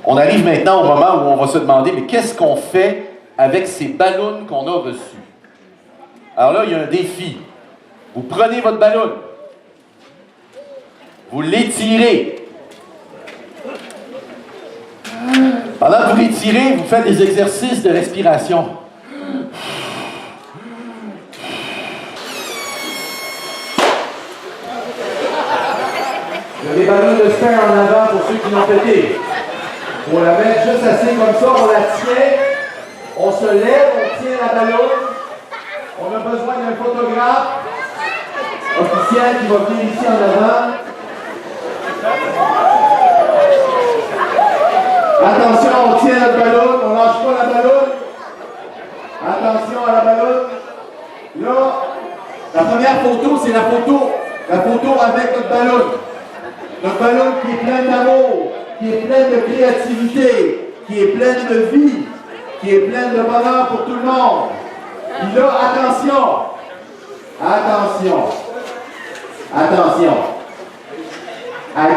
D: On arrive maintenant au moment où on va se demander, mais qu'est-ce qu'on fait avec ces ballons qu'on a reçus? Alors là, il y a un défi. Vous prenez votre ballon, vous l'étirez. Pendant que vous l'étirez, vous faites des exercices de respiration.
F: Il y a des ballons de fer en avant pour ceux qui l'ont pété. On la met juste assez comme ça, on la tient, on se lève, on tient la ballon. On a besoin d'un photographe officiel qui va venir ici en avant. Attention, on tient notre ballon, on lâche pas la ballon. Attention à la ballon. Là, la première photo, c'est la photo avec notre ballon. Notre ballon qui est plein d'amour, qui est plein de créativité, qui est plein de vie, qui est plein de bonheur pour tout le monde. Puis là, attention, à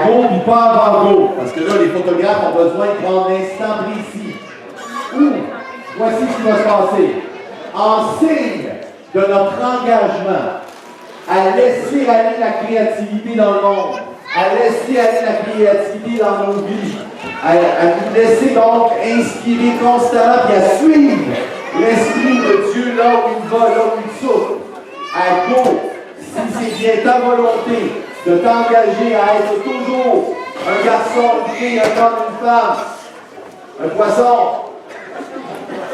F: go puis pas avant go, parce que là, les photographes ont besoin de prendre l'instant précis. Voici ce qui va se passer. En signe de notre engagement à laisser aller la créativité dans le monde, à laisser aller la créativité dans nos vies, à nous laisser donc inspirer constamment et à suivre l'Esprit de Dieu là où il va, là où il souffle. À go, si c'est bien ta volonté de t'engager à être toujours un garçon, une fille, un homme, une femme, un poisson,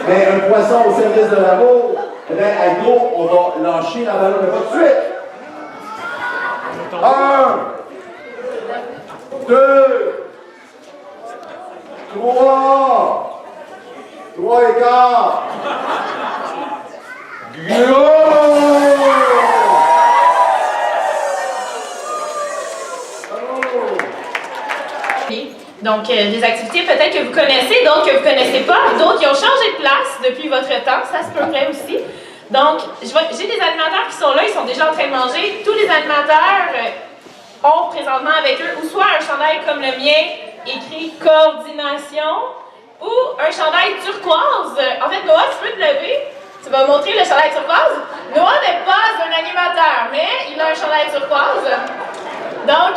F: mais un poisson au service de l'amour, eh bien, à go, on va lâcher la ballon, mais pas tout de suite. 1, 2, 3, 3 et 4. Go!
H: Donc, des activités peut-être que vous connaissez, d'autres que vous ne connaissez pas, d'autres qui ont changé de place depuis votre temps, ça se peut vrai aussi. Donc, j'ai des animateurs qui sont là, ils sont déjà en train de manger. Tous les animateurs ont présentement avec eux ou soit un chandail comme le mien, écrit « Coordination », ou un chandail turquoise. En fait, Noah, tu peux te lever? Tu vas montrer le chandail turquoise? Noah n'est pas un animateur, mais il a un chandail turquoise. Donc,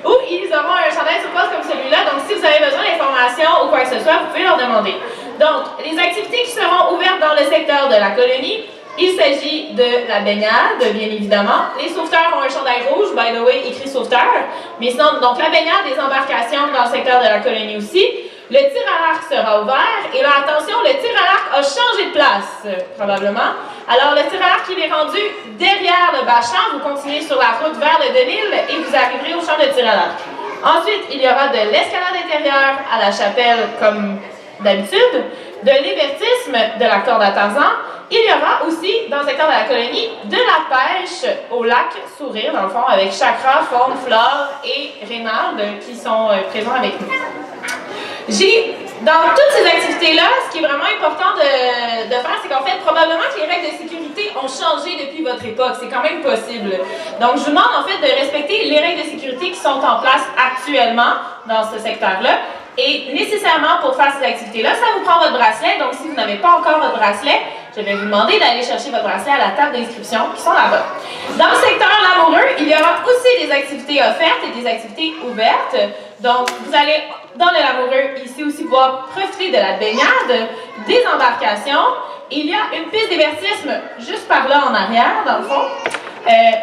H: ou ils auront un chandail turquoise comme celui-là. Donc, si vous avez besoin d'informations ou quoi que ce soit, vous pouvez leur demander. Donc, les activités qui seront ouvertes dans le secteur de la colonie, il s'agit de la baignade, bien évidemment. Les sauveteurs ont un chandail rouge, by the way, écrit sauveteur. Mais sinon, donc la baignade, les embarcations dans le secteur de la colonie aussi. Le tir à l'arc sera ouvert. Et là, attention, le tir à l'arc a changé de place, probablement. Alors, le tir à l'arc, il est rendu derrière le bas-champ. Vous continuez sur la route vers le Delisle et vous arriverez au champ de tir à l'arc. Ensuite, il y aura de l'escalade intérieure à la chapelle, comme d'habitude, de l'évertisme de la corde à Tarzan Il y aura aussi, dans le secteur de la colonie, de la pêche au lac Sourire, dans le fond, avec Chakra, Faune, Flore et Reynald qui sont présents avec nous. Dans toutes ces activités-là, ce qui est vraiment important de faire, c'est qu'en fait, probablement que les règles de sécurité ont changé depuis votre époque. C'est quand même possible. Donc, je vous demande en fait de respecter les règles de sécurité qui sont en place actuellement dans ce secteur-là. Et nécessairement, pour faire ces activités-là, ça vous prend votre bracelet. Donc, si vous n'avez pas encore votre bracelet, je vais vous demander d'aller chercher votre bracelet à la table d'inscription qui sont là-bas. Dans le secteur lamoureux, il y aura aussi des activités offertes et des activités ouvertes. Donc, vous allez, dans le lamoureux, ici aussi pouvoir profiter de la baignade, des embarcations. Il y a une piste d'avertissement juste par là en arrière, dans le fond.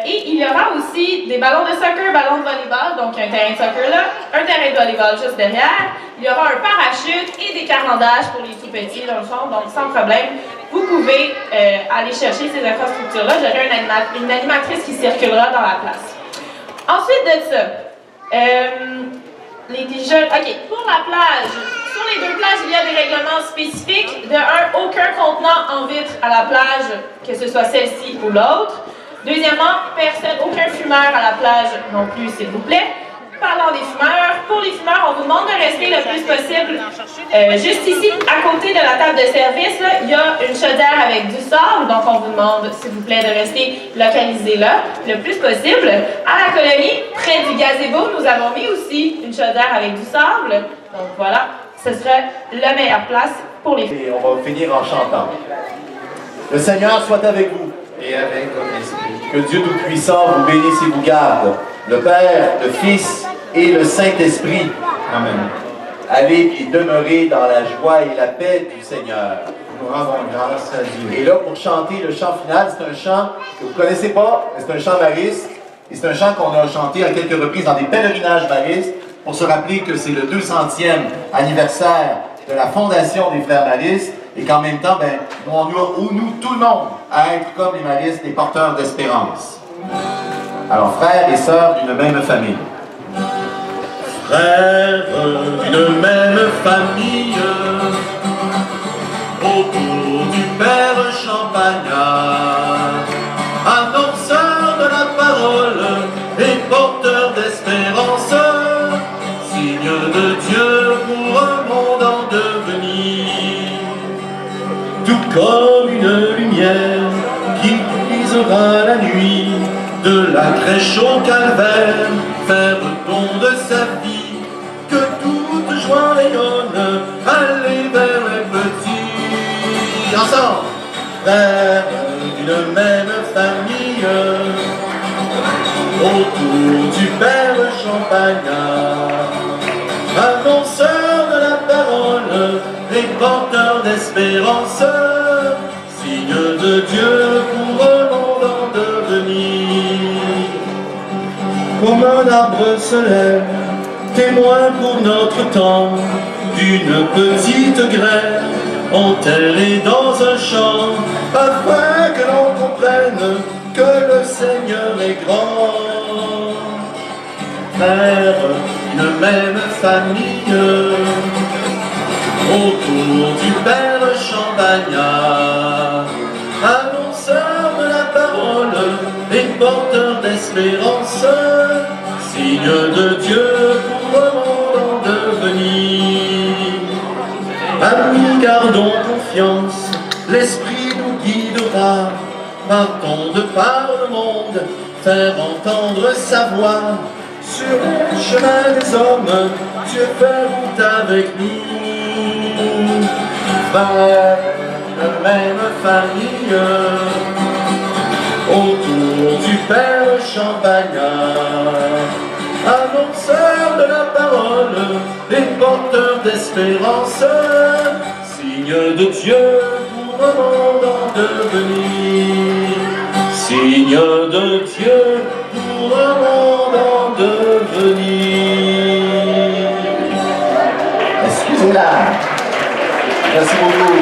H: Et il y aura aussi des ballons de soccer, ballons de volleyball, donc un terrain de soccer là, un terrain de volleyball juste derrière. Il y aura un parachute et des carandages pour les tout petits, dans le fond, donc sans problème. Vous pouvez aller chercher ces infrastructures-là. J'aurai une animatrice qui circulera dans la place. Ensuite de ça, les jeunes. OK, pour la plage, sur les deux plages, il y a des règlements spécifiques. De un, aucun contenant en vitre à la plage, que ce soit celle-ci ou l'autre. Deuxièmement, aucun fumeur à la plage non plus, s'il vous plaît. Parlant des fumeurs, pour les fumeurs, on vous demande de rester le plus possible. Juste ici, à côté de la table de service, là, il y a une chaudière avec du sable, donc on vous demande, s'il vous plaît, de rester localisé là, le plus possible. À la colonie, près du gazebo, nous avons mis aussi une chaudière avec du sable. Donc voilà, ce serait la meilleure place pour les fumeurs.
F: Et on va finir en chantant. Le Seigneur soit avec vous.
A: Et avec votre esprit.
F: Que Dieu Tout-Puissant vous bénisse et vous garde, le Père, le Fils et le Saint-Esprit.
E: Amen.
F: Allez et demeurez dans la joie et la paix du Seigneur.
E: Nous rendons grâce à Dieu.
F: Et là, pour chanter le chant final, c'est un chant que vous ne connaissez pas, mais c'est un chant mariste. Et c'est un chant qu'on a chanté à quelques reprises dans des pèlerinages maristes pour se rappeler que c'est le 200e anniversaire de la fondation des Frères Maristes. Et qu'en même temps, nous, tout le monde, à être comme les maristes, des porteurs d'espérance. Alors, frères et sœurs d'une même famille.
L: Frères d'une même famille, autour du Père Champagnat, annonceurs de la parole et porteurs d'espérance, signe de Dieu pour un monde en devenir. Tout comme une lumière qui brisera la nuit, de la crèche au calvaire, faire don de sa vie, que toute joie rayonne, aller vers les petits. Ensemble, frères d'une même famille, autour du Père Champagnat, annonceurs de la parole et porteurs d'espérance, signe de Dieu pour un monde en devenir. Comme un arbre se lève, témoin pour notre temps, d'une petite graine enterrée dans un champ, afin que l'on comprenne que le Seigneur est grand. Frères d'une même famille, autour du Père Champagnat, annonceurs de la parole et porteurs d'espérance, signe de Dieu pour un monde en devenir. Amis, gardons confiance, l'Esprit nous guidera, partons de par le monde, faire entendre sa voix. Sur le chemin des hommes, Dieu fait route avec nous. Frères de même famille, autour du Père Champagnat, annonceurs de la parole et porteurs d'espérance, signe de Dieu pour un monde en devenir. Signe de Dieu pour un monde en devenir.
F: Excusez-la. Merci beaucoup.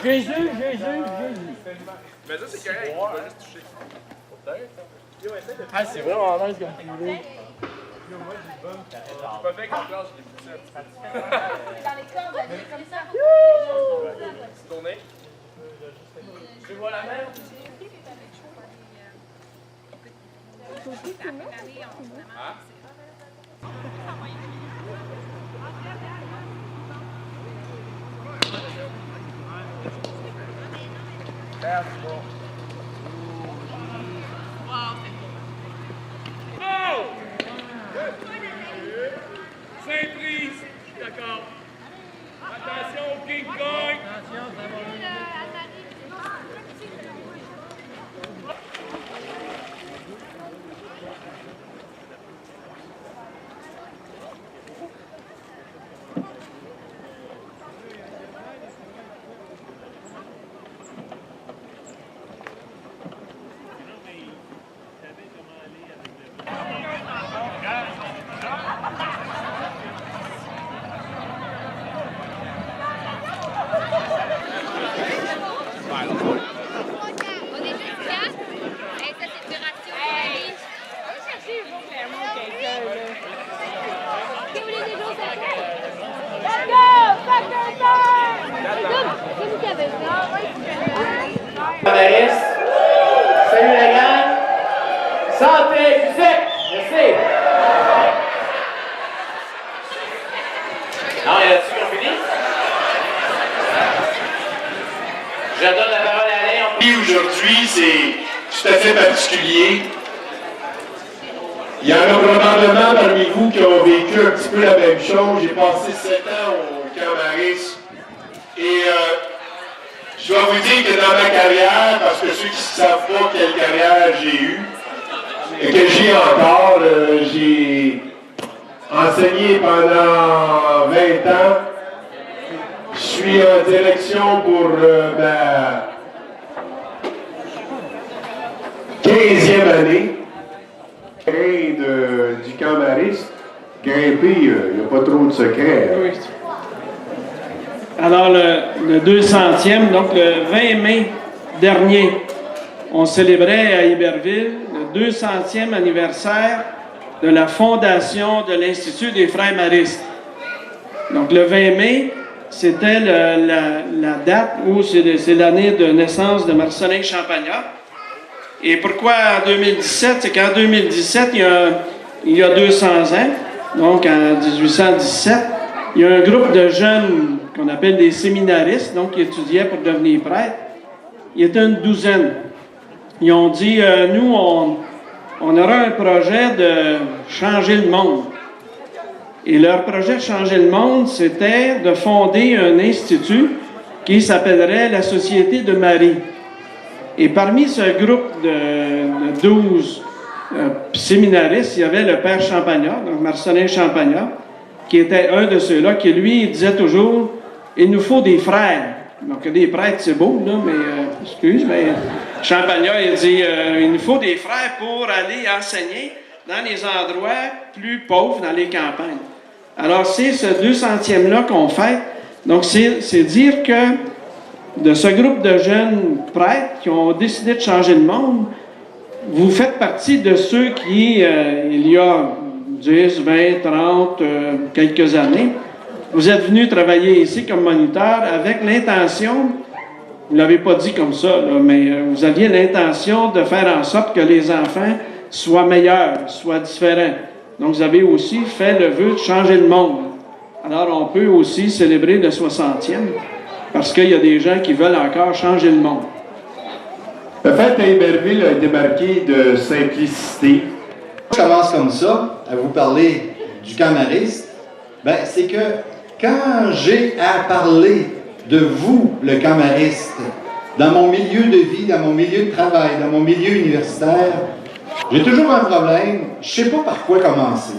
A: Jésus, Jésus, Jésus.
J: Mais ça, c'est correct, il va juste toucher.
A: Ah, c'est vraiment nice comme poulet.
J: J'ai pas fait comme classe, je l'ai poussé un petit peu.
M: Dans les cordes, comme ça.
J: Tournez.
A: Je vois la mer.
J: Hein?
N: Saint-Prise, d'accord. Attention au King Kong.
A: Salut la gang! Santé, succès! Merci!
O: Non, il y a là-dessus qu'on finit? Je donne la parole à Alain.
C: Aujourd'hui, c'est tout à fait particulier. Il y en a probablement parmi vous qui ont vécu un petit peu la même chose. J'ai passé 7 ans au Camp Maris et je dois vous dire que dans ma carrière, parce que ceux qui ne savent pas quelle carrière j'ai eue, et que j'ai encore, j'ai enseigné pendant 20 ans. Je suis en direction pour ma 15e année. Du Camp Maris, grimper, il n'y a pas trop de secrets.
I: Oui. Alors, le 200e, donc le 20 mai dernier, on célébrait à Iberville le 200e anniversaire de la fondation de l'Institut des Frères Maristes. Donc, le 20 mai, c'était la date où c'est l'année de naissance de Marcelin Champagnat. Et pourquoi en 2017? C'est qu'en 2017, il y a 200 ans, donc en 1817, il y a un groupe de jeunes qu'on appelle des séminaristes, donc qui étudiaient pour devenir prêtres. Il était une douzaine. Ils ont dit, nous, on aura un projet de changer le monde. Et leur projet de changer le monde, c'était de fonder un institut qui s'appellerait la Société de Marie. Et parmi ce groupe de 12 séminaristes, il y avait le père Champagnat, donc Marcelin Champagnat, qui était un de ceux-là, qui lui il disait toujours « Il nous faut des frères ». Donc des prêtres, c'est beau, là, mais mais Champagnat, il dit « Il nous faut des frères pour aller enseigner dans les endroits plus pauvres, dans les campagnes ». Alors c'est ce 200e-là qu'on fait. Donc c'est dire que de ce groupe de jeunes prêtres qui ont décidé de changer le monde, vous faites partie de ceux qui, il y a 10, 20, 30, quelques années, vous êtes venus travailler ici comme moniteur avec l'intention, vous ne l'avez pas dit comme ça, là, mais vous aviez l'intention de faire en sorte que les enfants soient meilleurs, soient différents. Donc vous avez aussi fait le vœu de changer le monde. Alors on peut aussi célébrer le 60e, parce qu'il y a des gens qui veulent encore changer le monde.
P: La fête à Iberville a été marquée de simplicité.
E: Je commence comme ça, à vous parler du camariste. Ben, c'est que quand j'ai à parler de vous, le camariste, dans mon milieu de vie, dans mon milieu de travail, dans mon milieu universitaire, j'ai toujours un problème, je ne sais pas par quoi commencer.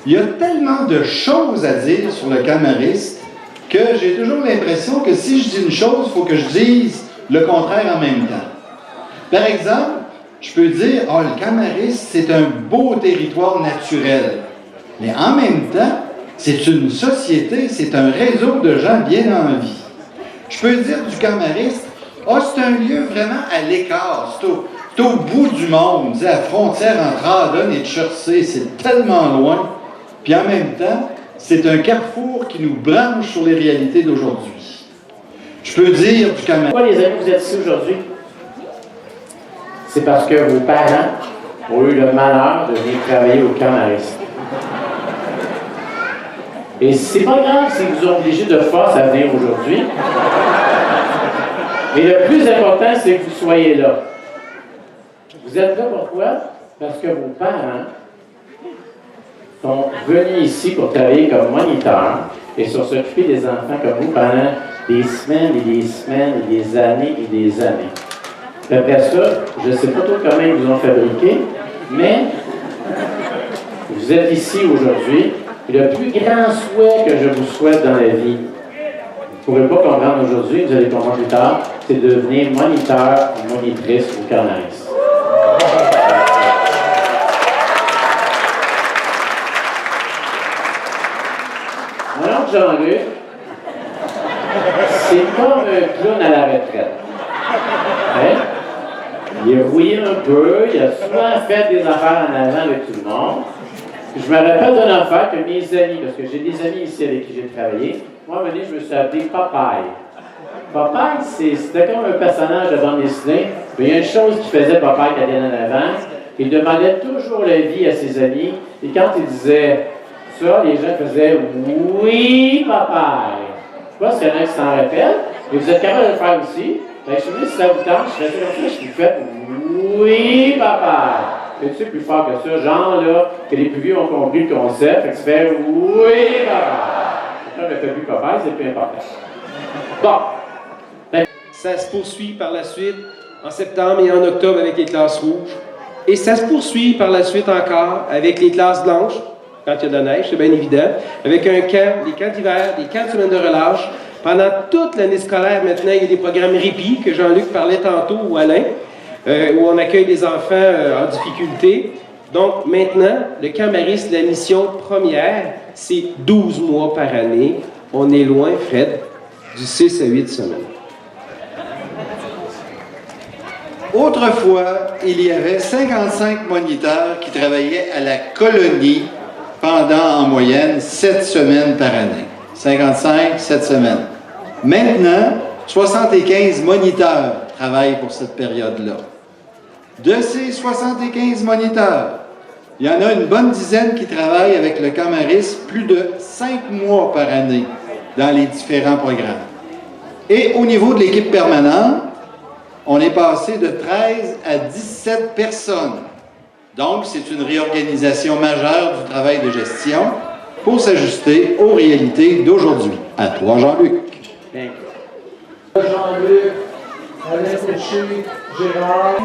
E: Il y a tellement de choses à dire sur le camariste que j'ai toujours l'impression que si je dis une chose, il faut que je dise le contraire en même temps. Par exemple, je peux dire, « Ah, le camariste, c'est un beau territoire naturel. » Mais en même temps, c'est une société, c'est un réseau de gens bien en vie. Je peux dire du camariste, « Ah, c'est un lieu vraiment à l'écart, c'est au bout du monde, c'est à la frontière entre Aden et Chertsey, c'est tellement loin. » Puis en même temps, c'est un carrefour qui nous branche sur les réalités d'aujourd'hui. Je peux dire du camariste...
O: Pourquoi les amis, vous êtes ici aujourd'hui? C'est parce que vos parents ont eu le malheur de venir travailler au camariste. Et c'est pas grave s'ils vous ont obligé de force à venir aujourd'hui. Mais le plus important, c'est que vous soyez là. Vous êtes là pourquoi? Parce que vos parents sont venus ici pour travailler comme moniteurs et sur s'occuper des enfants comme vous pendant des semaines et des semaines et des années et des années. Après ça, je ne sais pas trop comment ils vous ont fabriqué, mais vous êtes ici aujourd'hui. Et le plus grand souhait que je vous souhaite dans la vie, vous ne pourrez pas comprendre aujourd'hui, vous allez comprendre plus tard, c'est de devenir moniteur ou monitrice au camariste. Mon oncle Jean-Luc, c'est comme un clown à la retraite. Hein? Il a rouillé un peu, il a souvent fait des affaires en avant avec tout le monde. Je me rappelle d'une affaire que mes amis, parce que j'ai des amis ici avec qui j'ai travaillé, moi, je me suis appelé Popeye. Popeye, c'était comme un personnage de bande dessinée, mais il y a une chose qui faisait Popeye qui allait en avant, il demandait toujours l'avis à ses amis, et quand il disait ça, les gens faisaient « Oui, Popeye ». Je ne sais pas s'il y en a qui s'en rappellent, mais vous êtes capable de le faire aussi. Ben, je me dis, si ça vous tente, je fais comme ça, je vous fais « Oui, Popeye ». C'est-tu plus fort que ça? Genre, là, que les plus vieux ont compris le concept, fait que tu fais « Oui, Popeye ». Quand on ne fait plus Popeye, c'est plus important. Bon.
B: Ça se poursuit par la suite en septembre et en octobre avec les classes rouges. Et ça se poursuit par la suite encore avec les classes blanches, quand il y a de la neige, c'est bien évident, avec un camp, des camps d'hiver, des camps de semaine de relâche. Pendant toute l'année scolaire, maintenant, il y a des programmes répit que Jean-Luc parlait tantôt, ou Alain, où on accueille des enfants en difficulté. Donc maintenant, le camariste, la mission première, c'est 12 mois par année. On est loin, Fred, du 6 à 8 semaines.
E: Autrefois, il y avait 55 moniteurs qui travaillaient à la colonie pendant en moyenne 7 semaines par année. 55, 7 semaines. Maintenant, 75 moniteurs travaillent pour cette période-là. De ces 75 moniteurs, il y en a une bonne dizaine qui travaillent avec le camariste plus de 5 mois par année dans les différents programmes. Et au niveau de l'équipe permanente, on est passé de 13 à 17 personnes Donc, c'est une réorganisation majeure du travail de gestion pour s'ajuster aux réalités d'aujourd'hui. À toi, Jean-Luc.
Q: Jean-Luc, Alain Péché, Gérard.